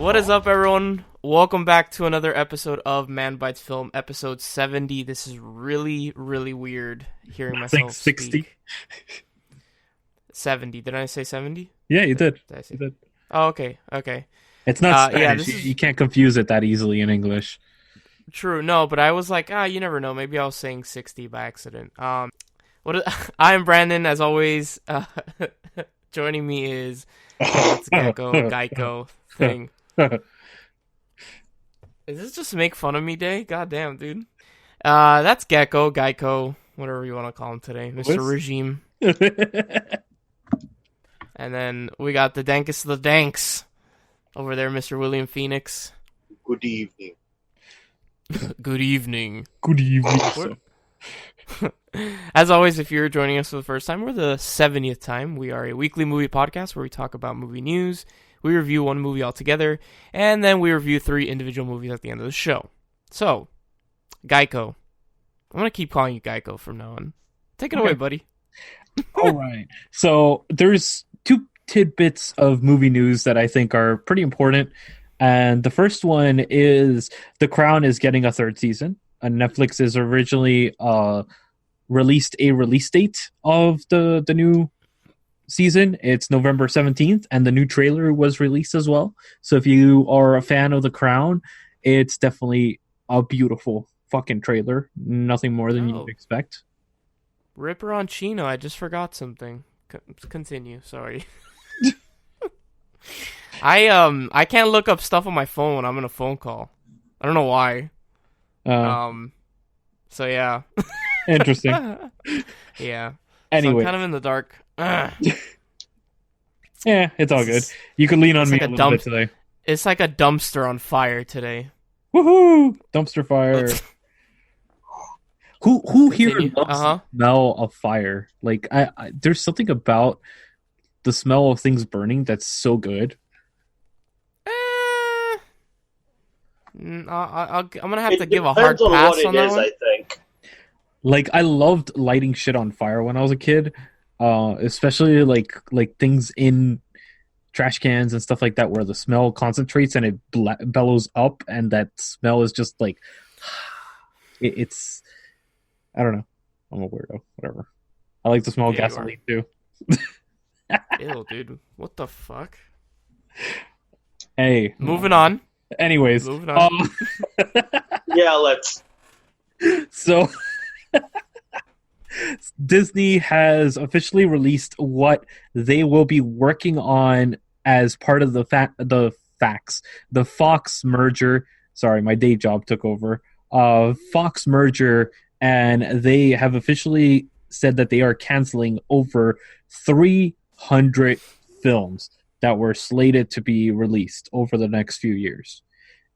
What is up, everyone? Welcome back to another episode of Manbitesfilm, episode 70. This is really, really weird hearing myself 60. speak. 70. Did I say 70? Yeah, you did. Did I say? You did. Oh, okay. It's not Spanish. Yeah, this is You can't confuse it that easily in English. true. No, but I was like, you never know. Maybe I was saying 60 by accident. I'm Brandon, as always. Joining me is it's Geico thing. Is this just make fun of me day? God damn, dude. That's Geico, whatever you want to call him today. Mr. Regime. And then we got the dankest of the danks over there, Mr. Williamphoenix. Good evening. Good evening. Good evening. As always, if you're joining us for the first time or the 70th time, we are a weekly movie podcast where we talk about movie news, we review one movie altogether, and then we review 3 individual movies at the end of the show. So, Geico. I'm going to keep calling you Geico from now on. Take it away, buddy. All right. So there's 2 tidbits of movie news that I think are pretty important. And the first one is The Crown is getting a 3rd season. And Netflix has originally released a release date of the new season. It's November 17th, and the new trailer was released as well. So if you are a fan of The Crown, it's definitely a beautiful fucking trailer. Nothing more than you'd expect. Ripper on Chino, I just forgot something. Continue, sorry. I can't look up stuff on my phone when I'm in a phone call. I don't know why. So yeah. Interesting. Yeah. Anyway. So I'm kind of in the dark. Yeah, it's all good. You can lean on me a little bit today. It's like a dumpster on fire today. Woohoo! Dumpster fire. Who here loves the smell of fire? Like, I there's something about the smell of things burning that's so good. I'm gonna have to give a hard pass on that one. I think. Like, I loved lighting shit on fire when I was a kid, especially like things in trash cans and stuff like that, where the smell concentrates and it bellows up, and that smell is just like it's. I don't know. I'm a weirdo. Whatever. I like the smell of gasoline too. Ew, dude. What the fuck? Hey. Moving on. Anyways. Moving on. Yeah, let's. So, Disney has officially released what they will be working on as part of the Fox merger. Sorry, my day job took over. Fox merger. And they have officially said that they are canceling over 300 films that were slated to be released over the next few years.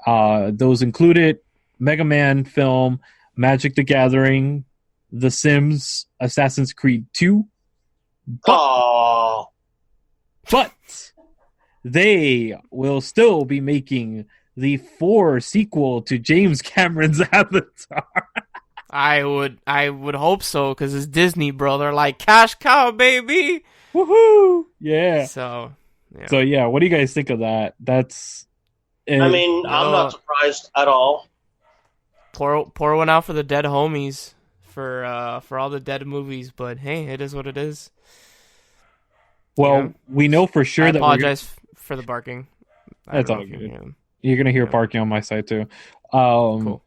Those included Mega Man film, Magic the Gathering, The Sims, Assassin's Creed 2. But they will still be making the 4 sequel to James Cameron's Avatar. I would hope so, because it's Disney, bro. They're like, cash cow, baby! Woohoo! Yeah. So, what do you guys think of that? I'm not surprised at all. Pour one out for the dead homies, for all the dead movies, but hey, it is what it is. Well, we know for sure I that apologize for the barking. That's all good. You're going to hear barking on my side, too. Cool.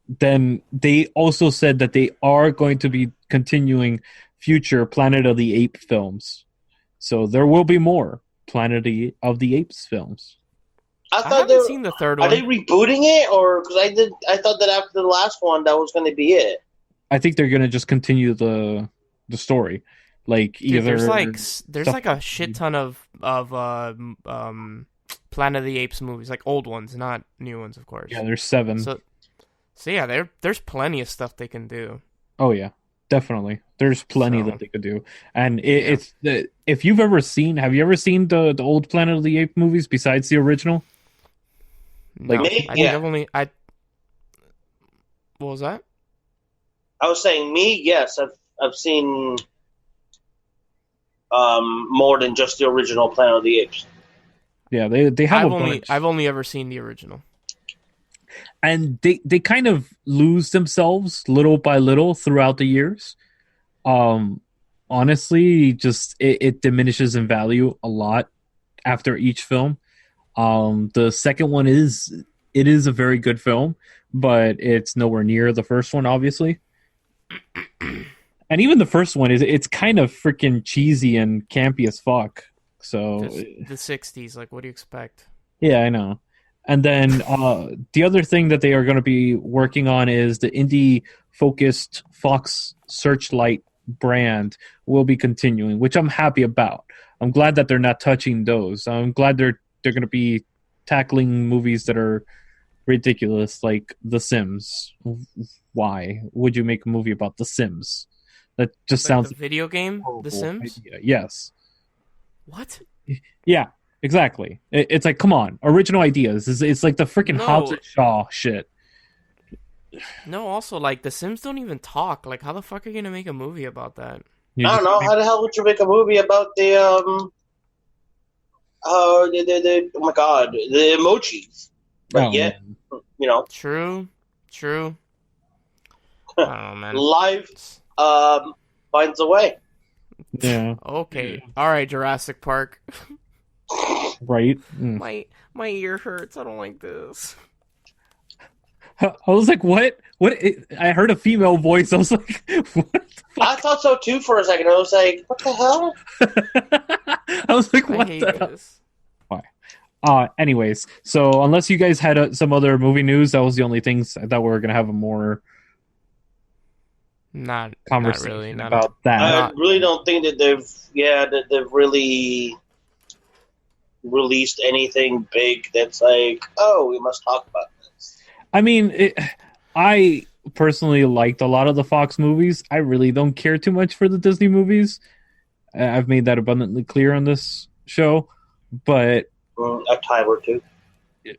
Then they also said that they are going to be continuing future Planet of the Apes films. So there will be more Planet of the Apes films. I haven't seen the third one. Are they rebooting it, or because I thought that after the last one that was going to be it. I think they're going to just continue the story. Like, dude, either there's like a shit ton of Planet of the Apes movies, like old ones, not new ones, of course. Yeah, there's 7. So yeah, there's plenty of stuff they can do. Oh yeah, definitely. There's plenty that they could do, and it's if you've ever seen, have you ever seen the old Planet of the Apes movies besides the original? No, I think I've only what was that? I was saying yes, I've seen more than just the original Planet of the Apes. Yeah, they have I've only ever seen the original. And they kind of lose themselves little by little throughout the years. Honestly, just it diminishes in value a lot after each film. The second one is a very good film, but it's nowhere near the first one, obviously. And even the first one it's kind of freaking cheesy and campy as fuck. So the 60s, like, what do you expect? Yeah, I know. And then the other thing that they are going to be working on is the indie-focused Fox Searchlight brand will be continuing, which I'm happy about. I'm glad that they're not touching those. I'm glad they're going to be tackling movies that are ridiculous, like The Sims. Why would you make a movie about The Sims? That just like sounds the video game, The Sims. Idea. Yes. What? Yeah, exactly. It's like, come on, original ideas. It's like the freaking Hobbs and Shaw shit. No, also, like, The Sims don't even talk. Like, how the fuck are you gonna make a movie about that? I don't know. How the hell would you make a movie about the oh my god, the emojis? But you know. True. I don't know, man. Life finds a way. Yeah. Okay. All right, Jurassic Park. Right. My ear hurts. I don't like this. I was like, what? What? I heard a female voice. I was like, what the fuck? I thought so too for a second. I was like, what the hell? I was like, what I hate the hell? this. Why? Anyways, so unless you guys had some other movie news, that was the only things I thought we were going to have a more conversation about that. I really don't think that they've really released anything big that's like, oh, we must talk about this. I mean, I personally liked a lot of the Fox movies. I really don't care too much for the Disney movies. I've made that abundantly clear on this show, but a time or two.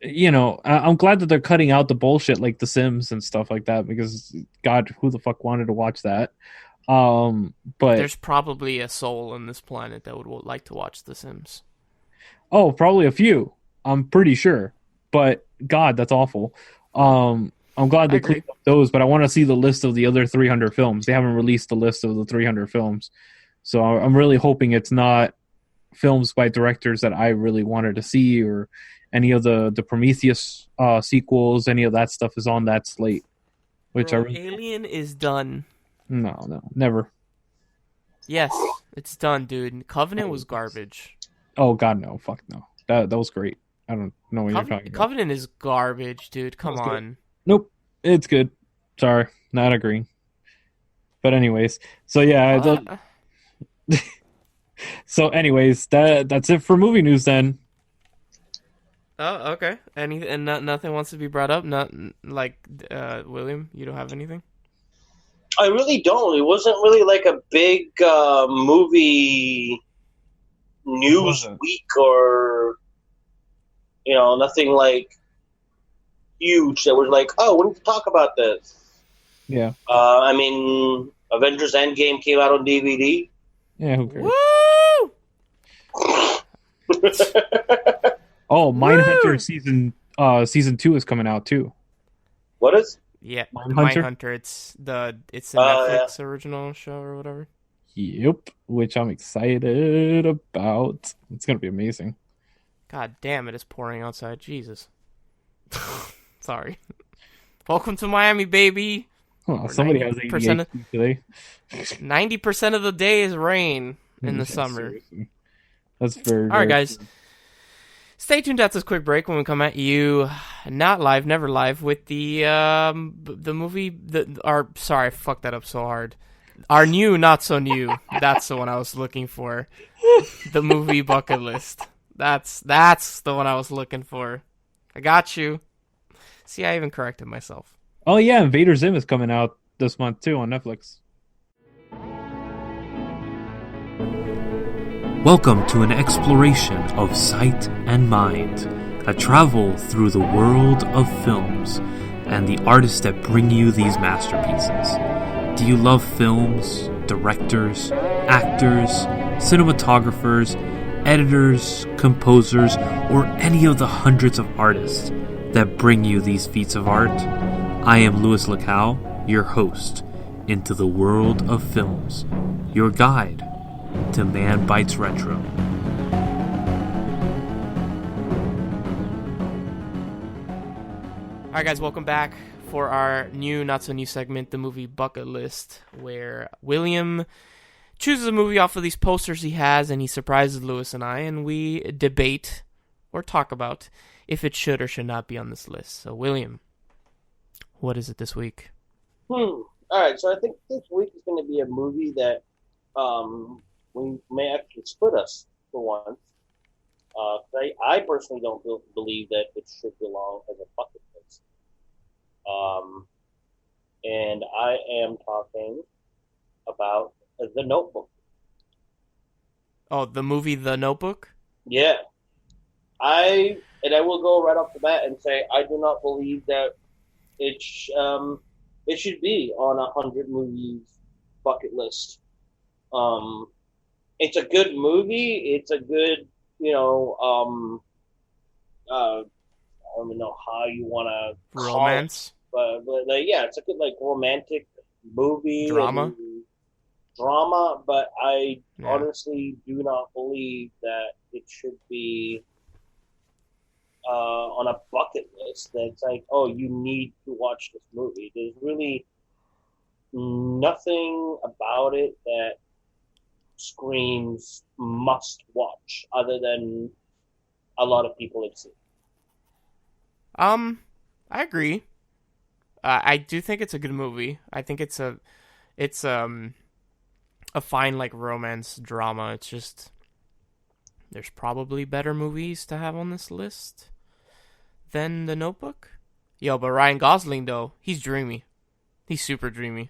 You know, I'm glad that they're cutting out the bullshit like The Sims and stuff like that, because God, who the fuck wanted to watch that? But there's probably a soul on this planet that would like to watch The Sims. Oh, probably a few. I'm pretty sure. But God, that's awful. I'm glad they cleaned up those, but I want to see the list of the other 300 films. They haven't released the list of the 300 films. So I'm really hoping it's not films by directors that I really wanted to see, or any of the Prometheus sequels. Any of that stuff is on that slate. Which Alien is done. No, never. Yes, it's done, dude. Covenant was garbage. Oh God, no, fuck no. That was great. I don't know what you're talking about. Covenant is garbage, dude. Come on. Good. Nope, it's good. Sorry, not agreeing. But anyways, so yeah. So anyways, that's it for movie news then. Oh, okay. Nothing wants to be brought up. Not like William. You don't have anything. I really don't. It wasn't really like a big movie news week, or nothing like huge that was like, oh, we need to talk about this. Yeah. I mean, Avengers Endgame came out on DVD. Yeah, who cares? Woo! Oh, Mindhunter season 2 is coming out too. What is? Yeah, Mindhunter. It's a Netflix original show or whatever. Yep, which I'm excited about. It's gonna be amazing. God damn, it is pouring outside. Jesus. Sorry. Welcome to Miami, baby. Oh, somebody has 88 today. 90% of the day is rain in the summer. Seriously. That's very. All right, guys. Stay tuned at this quick break when we come at you, not live, never live, with the movie. Sorry, I fucked that up so hard. Our new, not so new. That's the one I was looking for. The movie bucket list. That's the one I was looking for. I got you. See, I even corrected myself. Oh yeah, Invader Zim is coming out this month too on Netflix. Welcome to an exploration of sight and mind, a travel through the world of films and the artists that bring you these masterpieces. Do you love films, directors, actors, cinematographers, editors, composers, or any of the hundreds of artists that bring you these feats of art. I am Luislacau, your host into the world of films, your guide to Man Bites Retro. Alright guys, welcome back for our new, not so new segment, the movie bucket list, where William chooses a movie off of these posters he has and he surprises Lewis and I, and we debate or talk about if it should or should not be on this list. So William, what is it this week? Alright, so I think this week is going to be a movie that we may actually split us for once. I personally don't believe that it should belong as a bucket list. And I am talking about The Notebook. Oh, the movie The Notebook? Yeah. I will go right off the bat and say I do not believe that it should be on 100 movies bucket list. It's a good movie. It's a good, I don't even know how you want to romance, but yeah, it's a good romantic movie drama. But I honestly do not believe that it should be on a bucket list. That's like, oh, you need to watch this movie. There's really nothing about it that screams must watch, other than a lot of people have seen. I agree. I do think it's a good movie. I think it's a fine romance drama. It's just there's probably better movies to have on this list than The Notebook. Yo, but Ryan Gosling though, he's dreamy. He's super dreamy.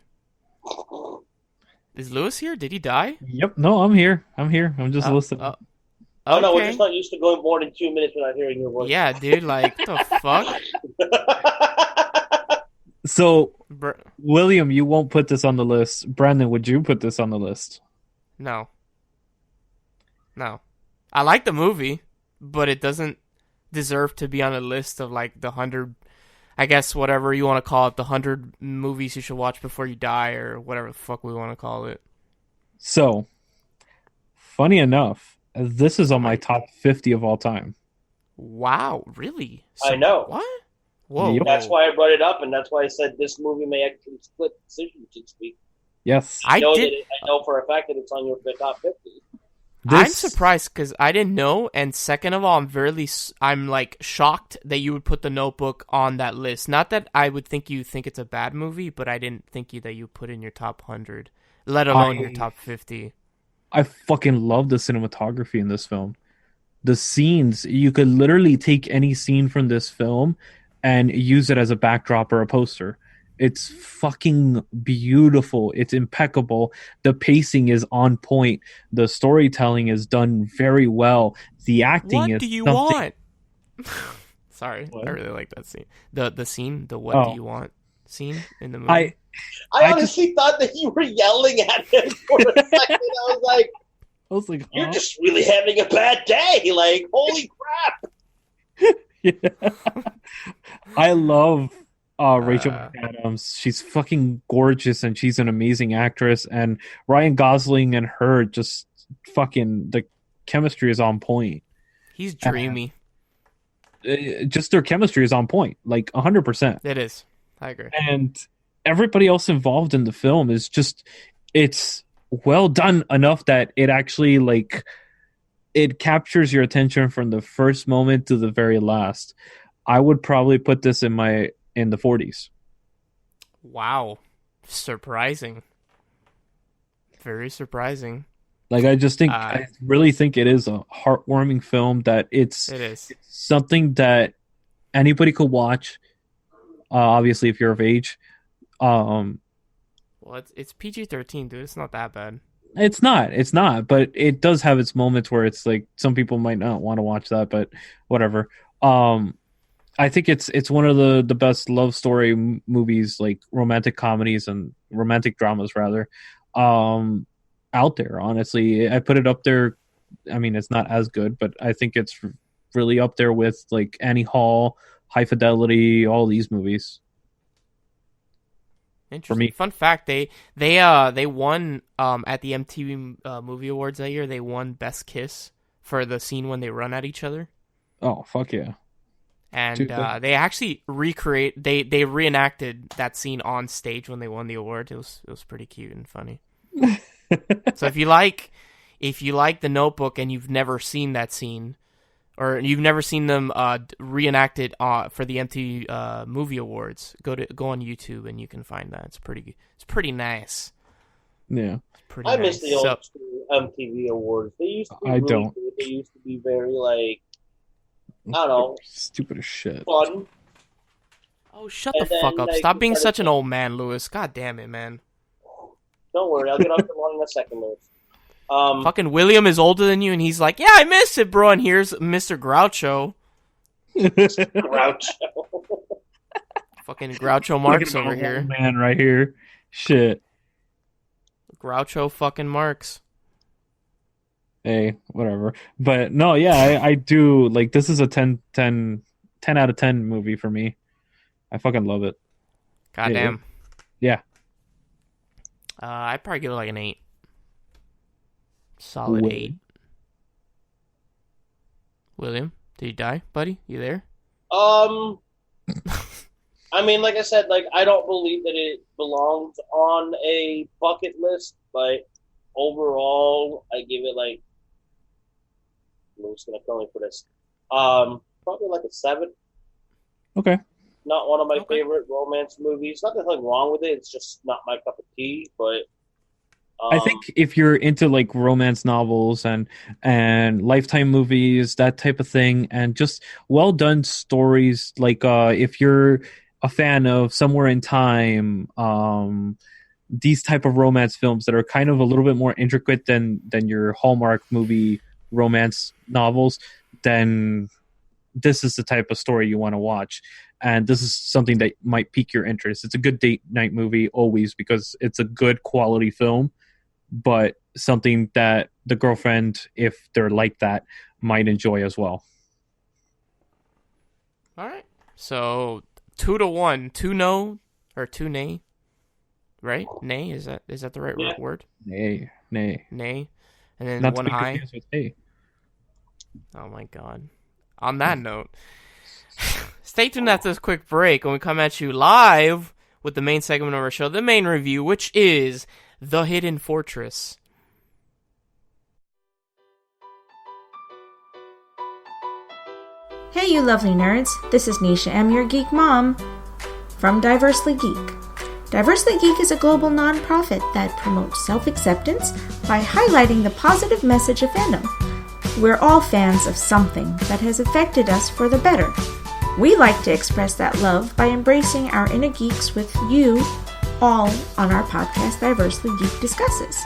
Is Lewis here? Did he die? Yep. No, I'm here. I'm just listening. Oh no, we're just not used to going more than 2 minutes without hearing your voice. Yeah, dude. What the fuck? So, William, you won't put this on the list. Brandon, would you put this on the list? No. I like the movie, but it doesn't deserve to be on a list of the 100, I guess, whatever you want to call it, the 100 movies you should watch before you die, or whatever the fuck we want to call it. So, funny enough, this is on my top 50 of all time. Wow, really? I know. What? Whoa. Yep. That's why I brought it up, and that's why I said this movie may actually split decisions this week. Yes. I know for a fact that it's on your top 50. I'm surprised because I didn't know, and second of all, I'm shocked that you would put The Notebook on that list. Not that I would think you think it's a bad movie, but I didn't think that you put in your top 100, let alone your top 50. I fucking love the cinematography in this film. The scenes, you could literally take any scene from this film and use it as a backdrop or a poster. It's fucking beautiful. It's impeccable. The pacing is on point. The storytelling is done very well. The acting is. What do you want? Sorry, what? I really like that scene. The scene, the what do you want scene in the movie. I honestly thought that you were yelling at him for a second. I was like, you're just really having a bad day. Holy crap. Yeah. I love Rachel McAdams. She's fucking gorgeous and she's an amazing actress. And Ryan Gosling and her, just fucking, the chemistry is on point. He's dreamy. Just their chemistry is on point, 100%. It is. I agree. And everybody else involved in the film is just, it's well done enough that it actually it captures your attention from the first moment to the very last. I would probably put this in the 40s. Wow. Surprising. Very surprising. I just think, I really think it is a heartwarming film that it is. It's something that anybody could watch. Obviously, if you're of age. Well, it's PG-13, dude. It's not that bad. It's not, but it does have its moments where it's some people might not want to watch that, but whatever. I think it's one of the best love story movies, romantic comedies and romantic dramas rather, out there. Honestly, I put it up there I mean, it's not as good, but I think it's really up there with like Annie Hall, High Fidelity, all these movies. Interesting. For me. Fun fact: they won at the MTV Movie Awards that year. They won Best Kiss for the scene when they run at each other. Oh, fuck yeah. And they actually they reenacted that scene on stage when they won the award. It was pretty cute and funny. So if you like The Notebook and you've never seen that scene, or you've never seen them reenacted for the MTV Movie Awards, go on YouTube and you can find that. It's pretty nice. Yeah. I miss the old MTV Awards. They used to be really don't. good. They used to be very like, I don't know, stupid as shit. fun. Oh, shut the fuck up. Stop being such an old man, Lewis. God damn it, man. Don't worry, I'll get off the lawn in a second, Lewis. Fucking William is older than you, and he's like, yeah, I miss it, bro. And here's Mr. Groucho. Groucho. Fucking Groucho Marx over here. Man, right here. Shit. Groucho fucking Marx. Hey, whatever. But no, yeah, I do. Like, this is a 10 out of 10 movie for me. I fucking love it. Goddamn. Yeah. I'd probably give it like an 8. Solid 8. William, did you die, buddy? You there? I mean, like I said, like I don't believe that it belongs on a bucket list, but overall, I give it like. I'm just gonna kill me for this. Probably like a 7. Okay. Not one of my favorite romance movies. Not nothing wrong with it. It's just not my cup of tea. But I think if you're into like romance novels and Lifetime movies, that type of thing, and just well done stories, like if you're a fan of Somewhere in Time, these type of romance films that are kind of a little bit more intricate than your Hallmark movie romance novels, then this is the type of story you want to watch. And this is something that might pique your interest. It's a good date night movie always because it's a good quality film, but something that the girlfriend, if they're like that, might enjoy as well. All right. So 2-1, 2 no or 2 nay, right? Nay, is that the right word? Nay. Nay, and then Not 1 high. With hey. Oh my god. On that note, stay tuned after this quick break when we come at you live with the main segment of our show, the main review, which is Thehiddenfortress. Hey you lovely nerds, this is Nisha M, your geek mom, from Diversely Geek. Diversely Geek is a global non-profit that promotes self-acceptance by highlighting the positive message of fandom. We're all fans of something that has affected us for the better. We like to express that love by embracing our inner geeks with you all on our podcast Diversely Geek Discusses.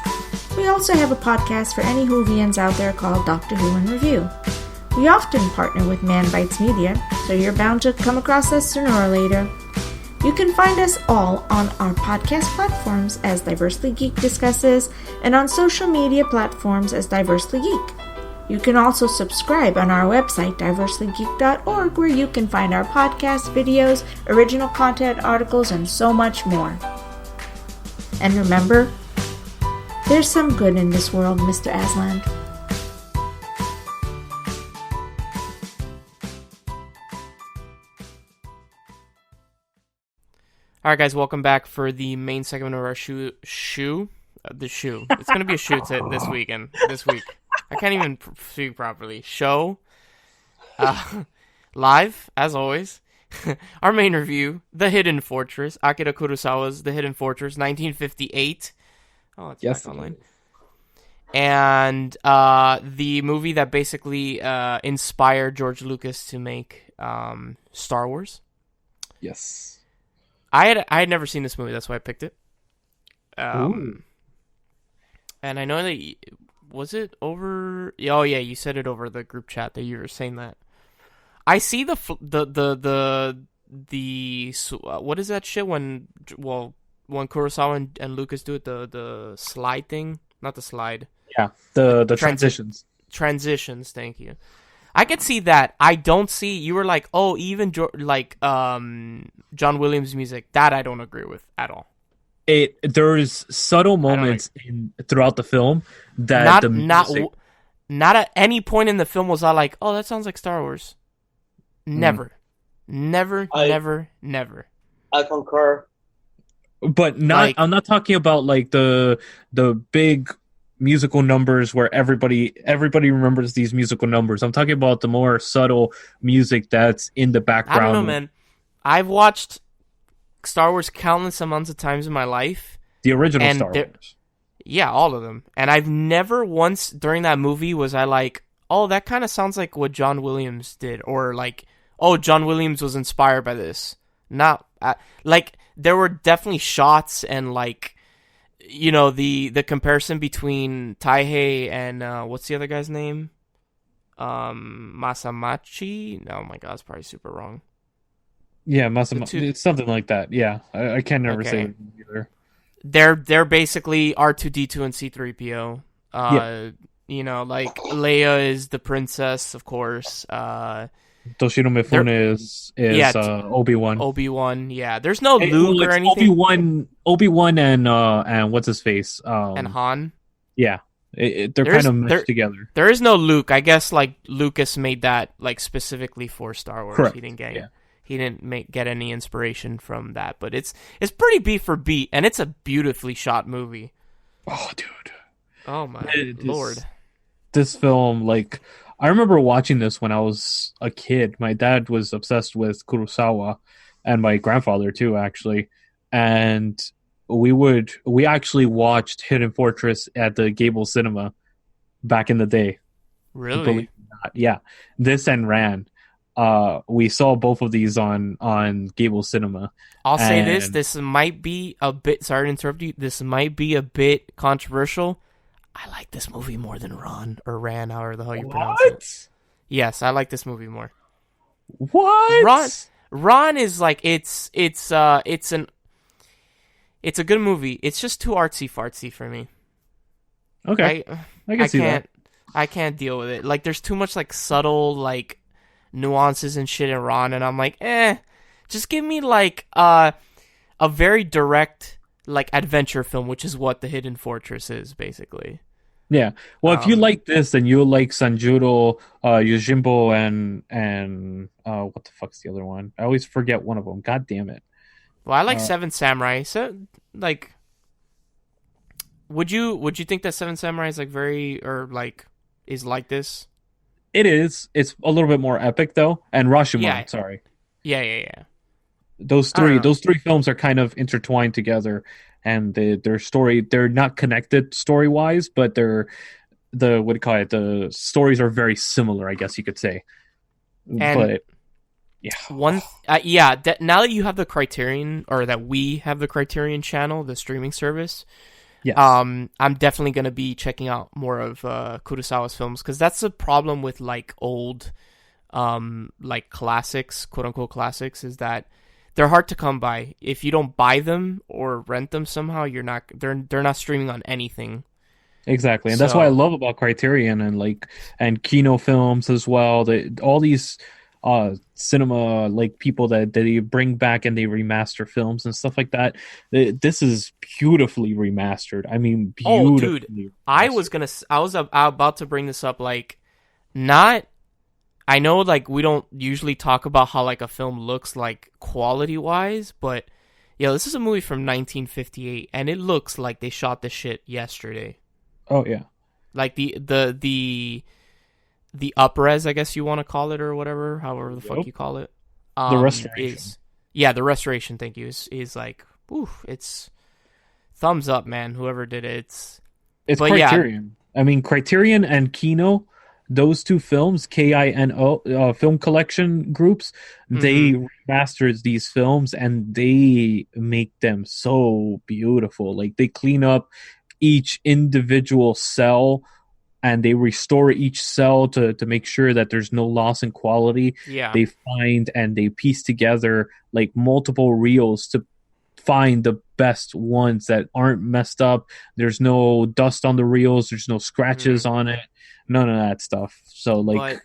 We also have a podcast for any Whovians out there called Doctor Who in Review. We often partner with Manbitesmedia, so you're bound to come across us sooner or later. You can find us all on our podcast platforms as Diversely Geek Discusses and on social media platforms as Diversely Geek. You can also subscribe on our website, diverselygeek.org, where you can find our podcasts, videos, original content, articles, and so much more. And remember, there's some good in this world, Mr. Aslan. All right, guys, welcome back for the main segment of our shoe. The shoe. It's going to be a shoe this week. I can't even speak properly. Show. Live, as always. Our main review, Thehiddenfortress. Akira Kurosawa's Thehiddenfortress, 1958. Oh, it's yes, back online. And the movie that basically inspired George Lucas to make Star Wars. Yes. I had never seen this movie, that's why I picked it. And I know that was it over? Oh yeah, you said it over the group chat that you were saying that. I see the what is that shit when Kurosawa and Lucas do it, the slide thing, not the slide. Yeah, the transitions. transitions. Thank you. I could see that. I don't see. You were like, oh, even John Williams music. That I don't agree with at all. There's subtle moments throughout the film that not at any point in the film was I like, oh, that sounds like Star Wars. Never. I concur. But not. I'm not talking about like the big musical numbers where everybody remembers these musical numbers. I'm talking about the more subtle music that's in the background. I don't know, man. I've watched Star Wars countless amounts of times in my life. The original Star Wars. Yeah, all of them. And I've never once during that movie was I like, oh, that kind of sounds like what John Williams did. Or like, oh, John Williams was inspired by this. Not, like, there were definitely shots and like, you know, the comparison between Taihei and what's the other guy's name? Masamachi? Oh my god, it's probably super wrong. Yeah, Masamachi. It's something like that. Yeah, I can never say it either. They're basically R2D2 and C3PO. You know, like Leia is the princess, of course. Toshiro Mifune is Obi-Wan. Obi-Wan, yeah. There's no Luke or anything. Obi-Wan and what's his face? And Han. Yeah, they're kind of meshed together. There is no Luke. I guess like Lucas made that like specifically for Star Wars. Correct. He didn't get any inspiration from that, but it's pretty beat for beat, and it's a beautifully shot movie. Oh, dude. Oh my lord. This film, like, I remember watching this when I was a kid. My dad was obsessed with Kurosawa, and my grandfather too, actually. And we actually watched Thehiddenfortress at the Gable Cinema back in the day. Really? Believe it or not. Yeah. This and Ran. We saw both of these on Gable Cinema. I'll say this might be a bit, sorry to interrupt you, this might be a bit controversial. I like this movie more than Ran, however the hell you pronounce it. Yes, I like this movie more. What? Ran is like, it's a good movie. It's just too artsy-fartsy for me. Okay. I can see that. I can't deal with it. Like, there's too much, like, subtle, like, nuances and shit in Ran, and I'm like, just give me, like, a very direct, like, adventure film, which is what Thehiddenfortress is, basically. Yeah. Well, if you like this, then you'll like Sanjuro, Yojimbo, and what the fuck's the other one? I always forget one of them. God damn it. Well, I like Seven Samurai. So, like, would you think that Seven Samurai is like is like this? It is. It's a little bit more epic though, and Rashomon. Sorry. Yeah. Those three films are kind of intertwined together, and they're not connected story wise, but the stories are very similar, I guess you could say. But yeah. Now that you have the Criterion, or that we have the Criterion channel, the streaming service, yes. I'm definitely going to be checking out more of Kurosawa's films, because that's the problem with like old, like classics, quote unquote classics, is that they're hard to come by. If you don't buy them or rent them somehow, they're not streaming on anything. Exactly, and that's what I love about Criterion and Kino Films as well. All these cinema like people that they bring back and they remaster films and stuff like that. This is beautifully remastered. I mean, beautifully. Oh, dude, I was about to bring this up. Like, not. I know, like, we don't usually talk about how like a film looks like quality wise, but yeah, this is a movie from 1958, and it looks like they shot this shit yesterday. Oh yeah, like the up-res, I guess you want to call it, or whatever, however the fuck you call it. The restoration. The restoration, thank you, is like, it's thumbs up, man, whoever did it. It's Criterion. Yeah. I mean, Criterion and Kino, those two films, KINO, film collection groups, they remastered these films, and they make them so beautiful. Like, they clean up each individual cell, and they restore each cell to make sure that there's no loss in quality. Yeah. They find and they piece together like multiple reels find the best ones that aren't messed up. There's no dust on the reels. There's no scratches on it. None of that stuff. So like,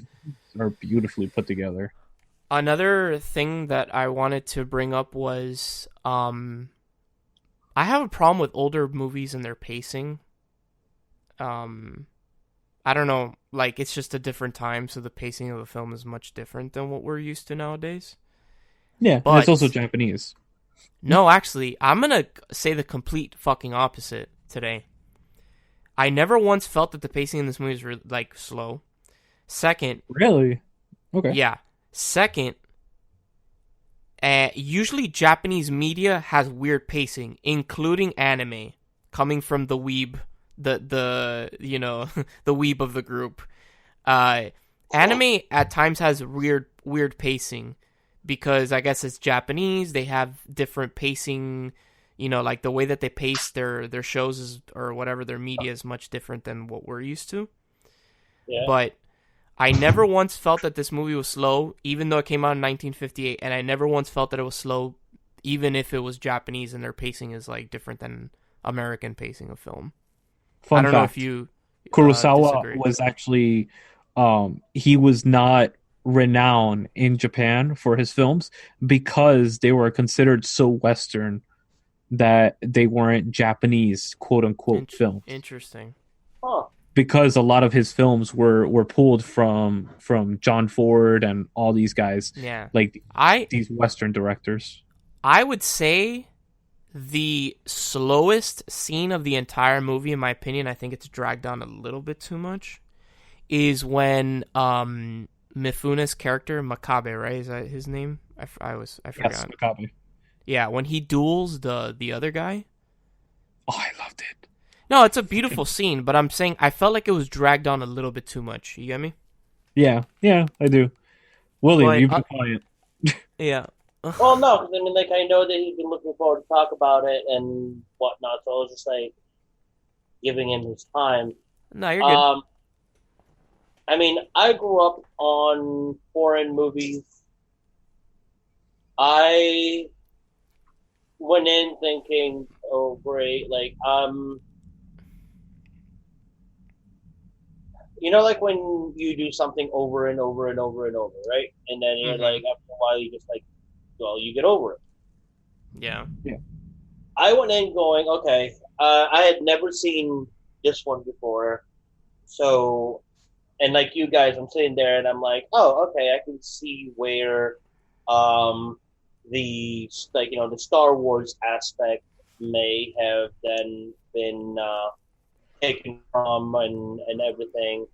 are beautifully put together. Another thing that I wanted to bring up was I have a problem with older movies and their pacing. I don't know, like it's just a different time, so the pacing of the film is much different than what we're used to nowadays. Yeah, but it's also Japanese. No, actually, I'm gonna say the complete fucking opposite today. I never once felt that the pacing in this movie is like slow. Second, really? Okay. Yeah. Second, usually Japanese media has weird pacing, including anime, coming from the weeb, the you know the weeb of the group. Anime at times has weird pacing because I guess it's Japanese. They have different pacing. You know, like the way that they pace their shows is, or whatever their media is much different than what we're used to. Yeah. But I never once felt that this movie was slow, even though it came out in 1958, and I never once felt that it was slow, even if it was Japanese and their pacing is like different than American pacing of film. Fun I don't fact, know if you Kurosawa disagree. was actually he was not renowned in Japan for his films because they were considered so Western that they weren't Japanese quote unquote films. Interesting. Huh. Because a lot of his films were pulled from John Ford and all these guys. Yeah. Like these Western directors. I would say the slowest scene of the entire movie, in my opinion, I think it's dragged on a little bit too much, is when Mifune's character, Makabe, right? Is that his name? I forgot. Yes, Makabe. Yeah, when he duels the other guy. Oh, I loved it. No, it's a beautiful scene, but I'm saying I felt like it was dragged on a little bit too much. You get me? Yeah, I do. William, you've been quiet. Yeah. Well, no, because I mean, like, I know that he's been looking forward to talk about it and whatnot, so I was just, like, giving him his time. No, you're good. I mean, I grew up on foreign movies. I went in thinking, oh, great, like, you know, like when you do something over and over and over and over, right? And then you're like, after a while, you just like, well, you get over it. Yeah. I went in going, okay, I had never seen this one before. So, and like you guys, I'm sitting there and I'm like, oh, okay, I can see where the, like, you know, the Star Wars aspect may have then been taken from and everything,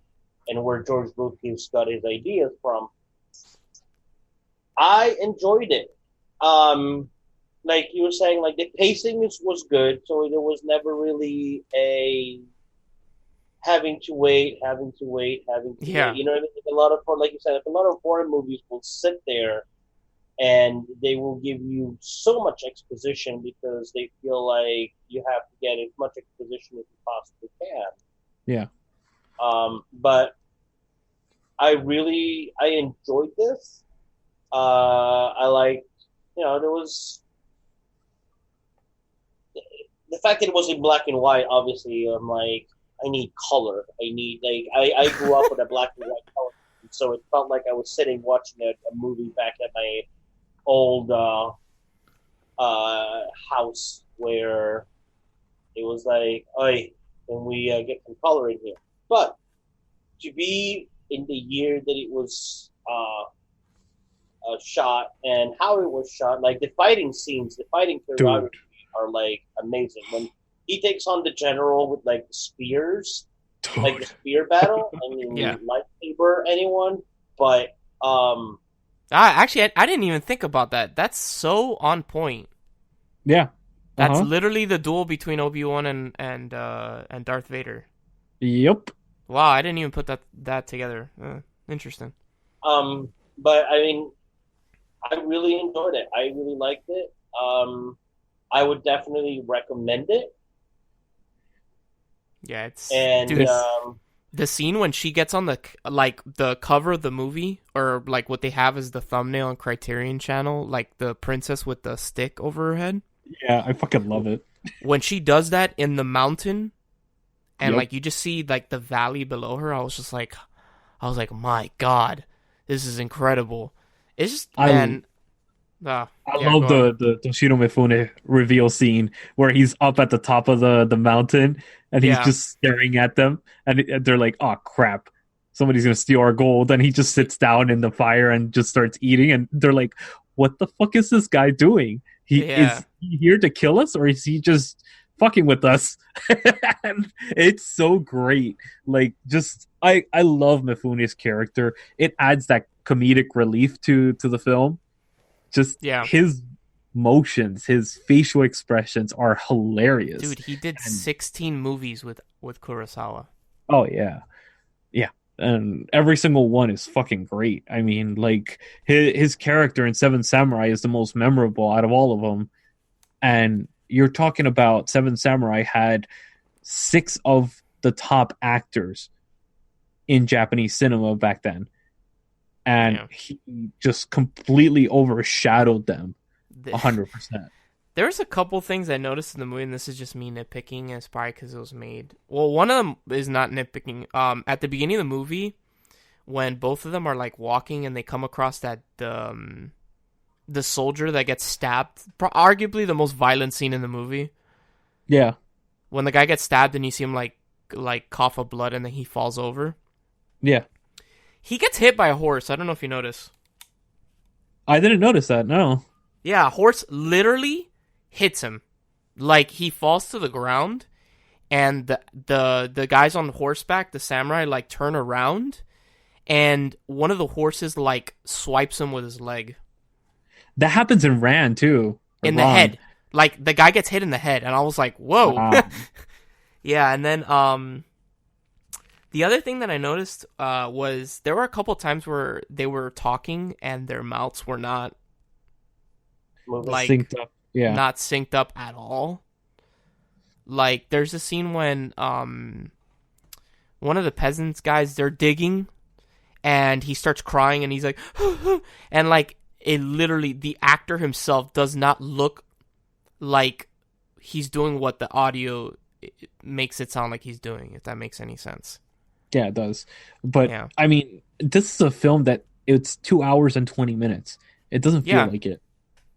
and where George Lucas got his ideas from. I enjoyed it. Like you were saying, like the pacing was good, so there was never really a having to wait. You know what I mean? Like a lot of, like you said, like a lot of foreign movies will sit there and they will give you so much exposition because they feel like you have to get as much exposition as you possibly can. Yeah. But I enjoyed this. I liked, you know, there was the fact that it was in black and white. Obviously, I'm like, I need color. I grew up with a black and white color, so it felt like I was sitting watching a movie back at my old house where it was like, "Oi, can we get some color in here?" But to be in the year that it was shot and how it was shot, like the fighting scenes, the fighting choreography are like amazing. When he takes on the general with like the spears, like the spear battle, I mean, lightsaber anyone, but actually, I didn't even think about that. That's so on point. Yeah. That's literally the duel between Obi-Wan and Darth Vader. Yep. Wow, I didn't even put that together. Interesting. But I mean, I really enjoyed it. I really liked it. I would definitely recommend it. Yeah, it's and the scene when she gets on the cover of the movie, or like what they have as the thumbnail on Criterion Channel, like the princess with the stick over her head. Yeah, I fucking love it. When she does that in the mountain, and Yep. like you just see like the valley below her, I was like, my God, this is incredible. It's just, man. I Yeah, love go on. the Toshiro Mifune reveal scene where he's up at the top of the mountain and he's Yeah. just staring at them and they're like, "Oh crap, somebody's gonna steal our gold!" And he just sits down in the fire and just starts eating. And they're like, "What the fuck is this guy doing? Yeah. Is he here to kill us or is he just fucking with us?" And it's so great. Like, just I love Mifune's character. It adds that comedic relief to the film. Just Yeah. his motions, his facial expressions are hilarious. Dude, he did 16 movies with Kurosawa. Oh yeah, yeah, and every single one is fucking great. I mean, like his character in Seven Samurai is the most memorable out of all of them. And you're talking about Seven Samurai had 6 of the top actors in Japanese cinema back then, and Yeah. he just completely overshadowed them. The- 100%. There's a couple things I noticed in the movie, and this is just me nitpicking, and it's probably because it was made. Well, one of them is not nitpicking. At the beginning of the movie, when both of them are like walking and they come across that the soldier that gets stabbed, arguably the most violent scene in the movie. Yeah. When the guy gets stabbed and you see him like cough up blood and then he falls over. Yeah. He gets hit by a horse. I don't know if you notice. I didn't notice that. No. Yeah, a horse literally hits him. Like, he falls to the ground, and the guys on horseback, the samurai, like, turn around, and one of the horses, like, swipes him with his leg. That happens in Ran too. Or In the Ron. head. Like, the guy gets hit in the head, and I was like, whoa. Wow. Yeah, and then, the other thing that I noticed, was there were a couple times where they were talking, and their mouths were not, like, Synced up. Yeah. not synced up at all. Like, there's a scene when one of the peasants guys, they're digging, and he starts crying, and he's like, and like, it literally, the actor himself does not look like he's doing what the audio makes it sound like he's doing, if that makes any sense. Yeah, it does. But Yeah. I mean, this is a film that it's 2 hours and 20 minutes. It doesn't feel Yeah. like it.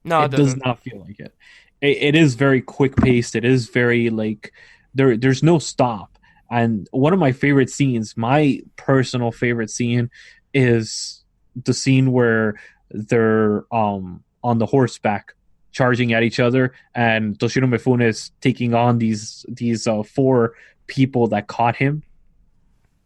No, It it does doesn't. not feel like it. It is very quick paced. It is very like there's no stop. And one of my favorite scenes, my personal favorite scene, is the scene where they're on the horseback charging at each other, and Toshiro Mifune is taking on these 4 people that caught him,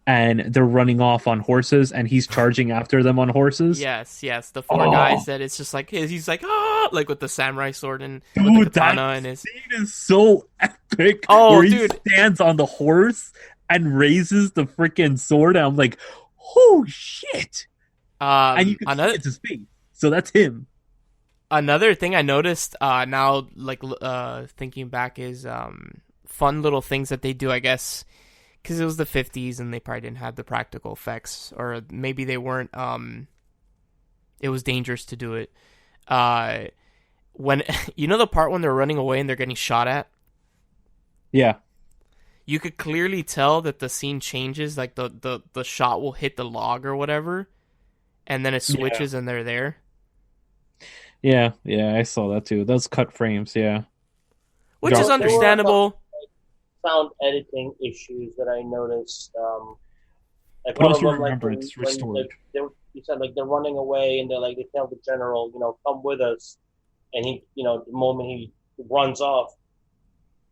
and they're running off on horses, and he's charging after them on horses. Yes, the 4 Oh. guys that it's just like, he's like, like with the samurai sword and with the Dude, katana that and his... scene is so epic. Oh, where he dude. stands on the horse and raises the freaking sword, and I'm like, oh shit! And you can see it's his face, so that's him. Another thing I noticed now, like thinking back, is fun little things that they do, I guess, because it was the 50s and they probably didn't have the practical effects, or maybe they weren't. It was dangerous to do it. When you know the part when they're running away and they're getting shot at, Yeah, you could clearly tell that the scene changes. Like the shot will hit the log or whatever, and then it switches and they're there. yeah, I saw that too. Those cut frames, yeah. Which There is were- understandable. Sound editing issues that I noticed. Like But one also of them, remember, like it's when restored. you said like they're running away and they're like they tell the general, come with us, and he, the moment he runs off,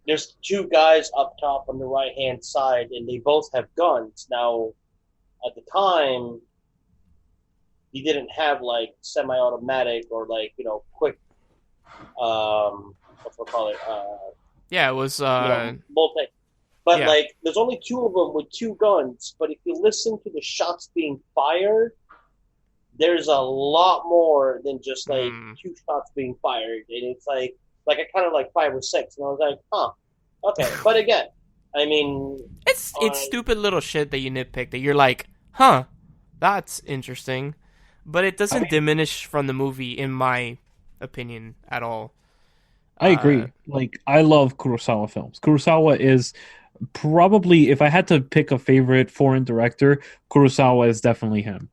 there's 2 guys up top on the right hand side, and they both have guns. Now, at the time, he didn't have like semi-automatic or like quick, what's we call it, Yeah, it was. multi. But yeah. like, there's only 2 of them with 2 guns. But if you listen to the shots being fired, there's a lot more than just like 2 shots being fired, and it's like I kind of like 5 or 6, and I was like, huh, okay. But again, I mean, It's stupid little shit that you nitpick that you're like, huh, that's interesting, but it doesn't diminish from the movie, in my opinion, at all. I agree. Like, I love Kurosawa films. Kurosawa is probably, if I had to pick a favorite foreign director, Kurosawa is definitely him.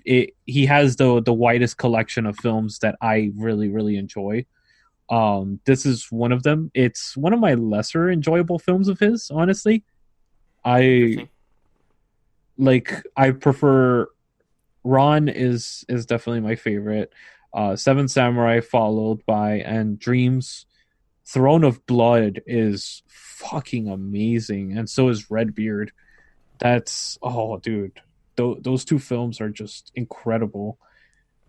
He has the widest collection of films that I really really enjoy. This is one of them. It's one of my lesser enjoyable films of his, honestly. I I prefer Ron is definitely my favorite. Seven Samurai followed by and Dreams. Throne of Blood is fucking amazing, and so is Redbeard. That's oh dude. Those two films are just incredible.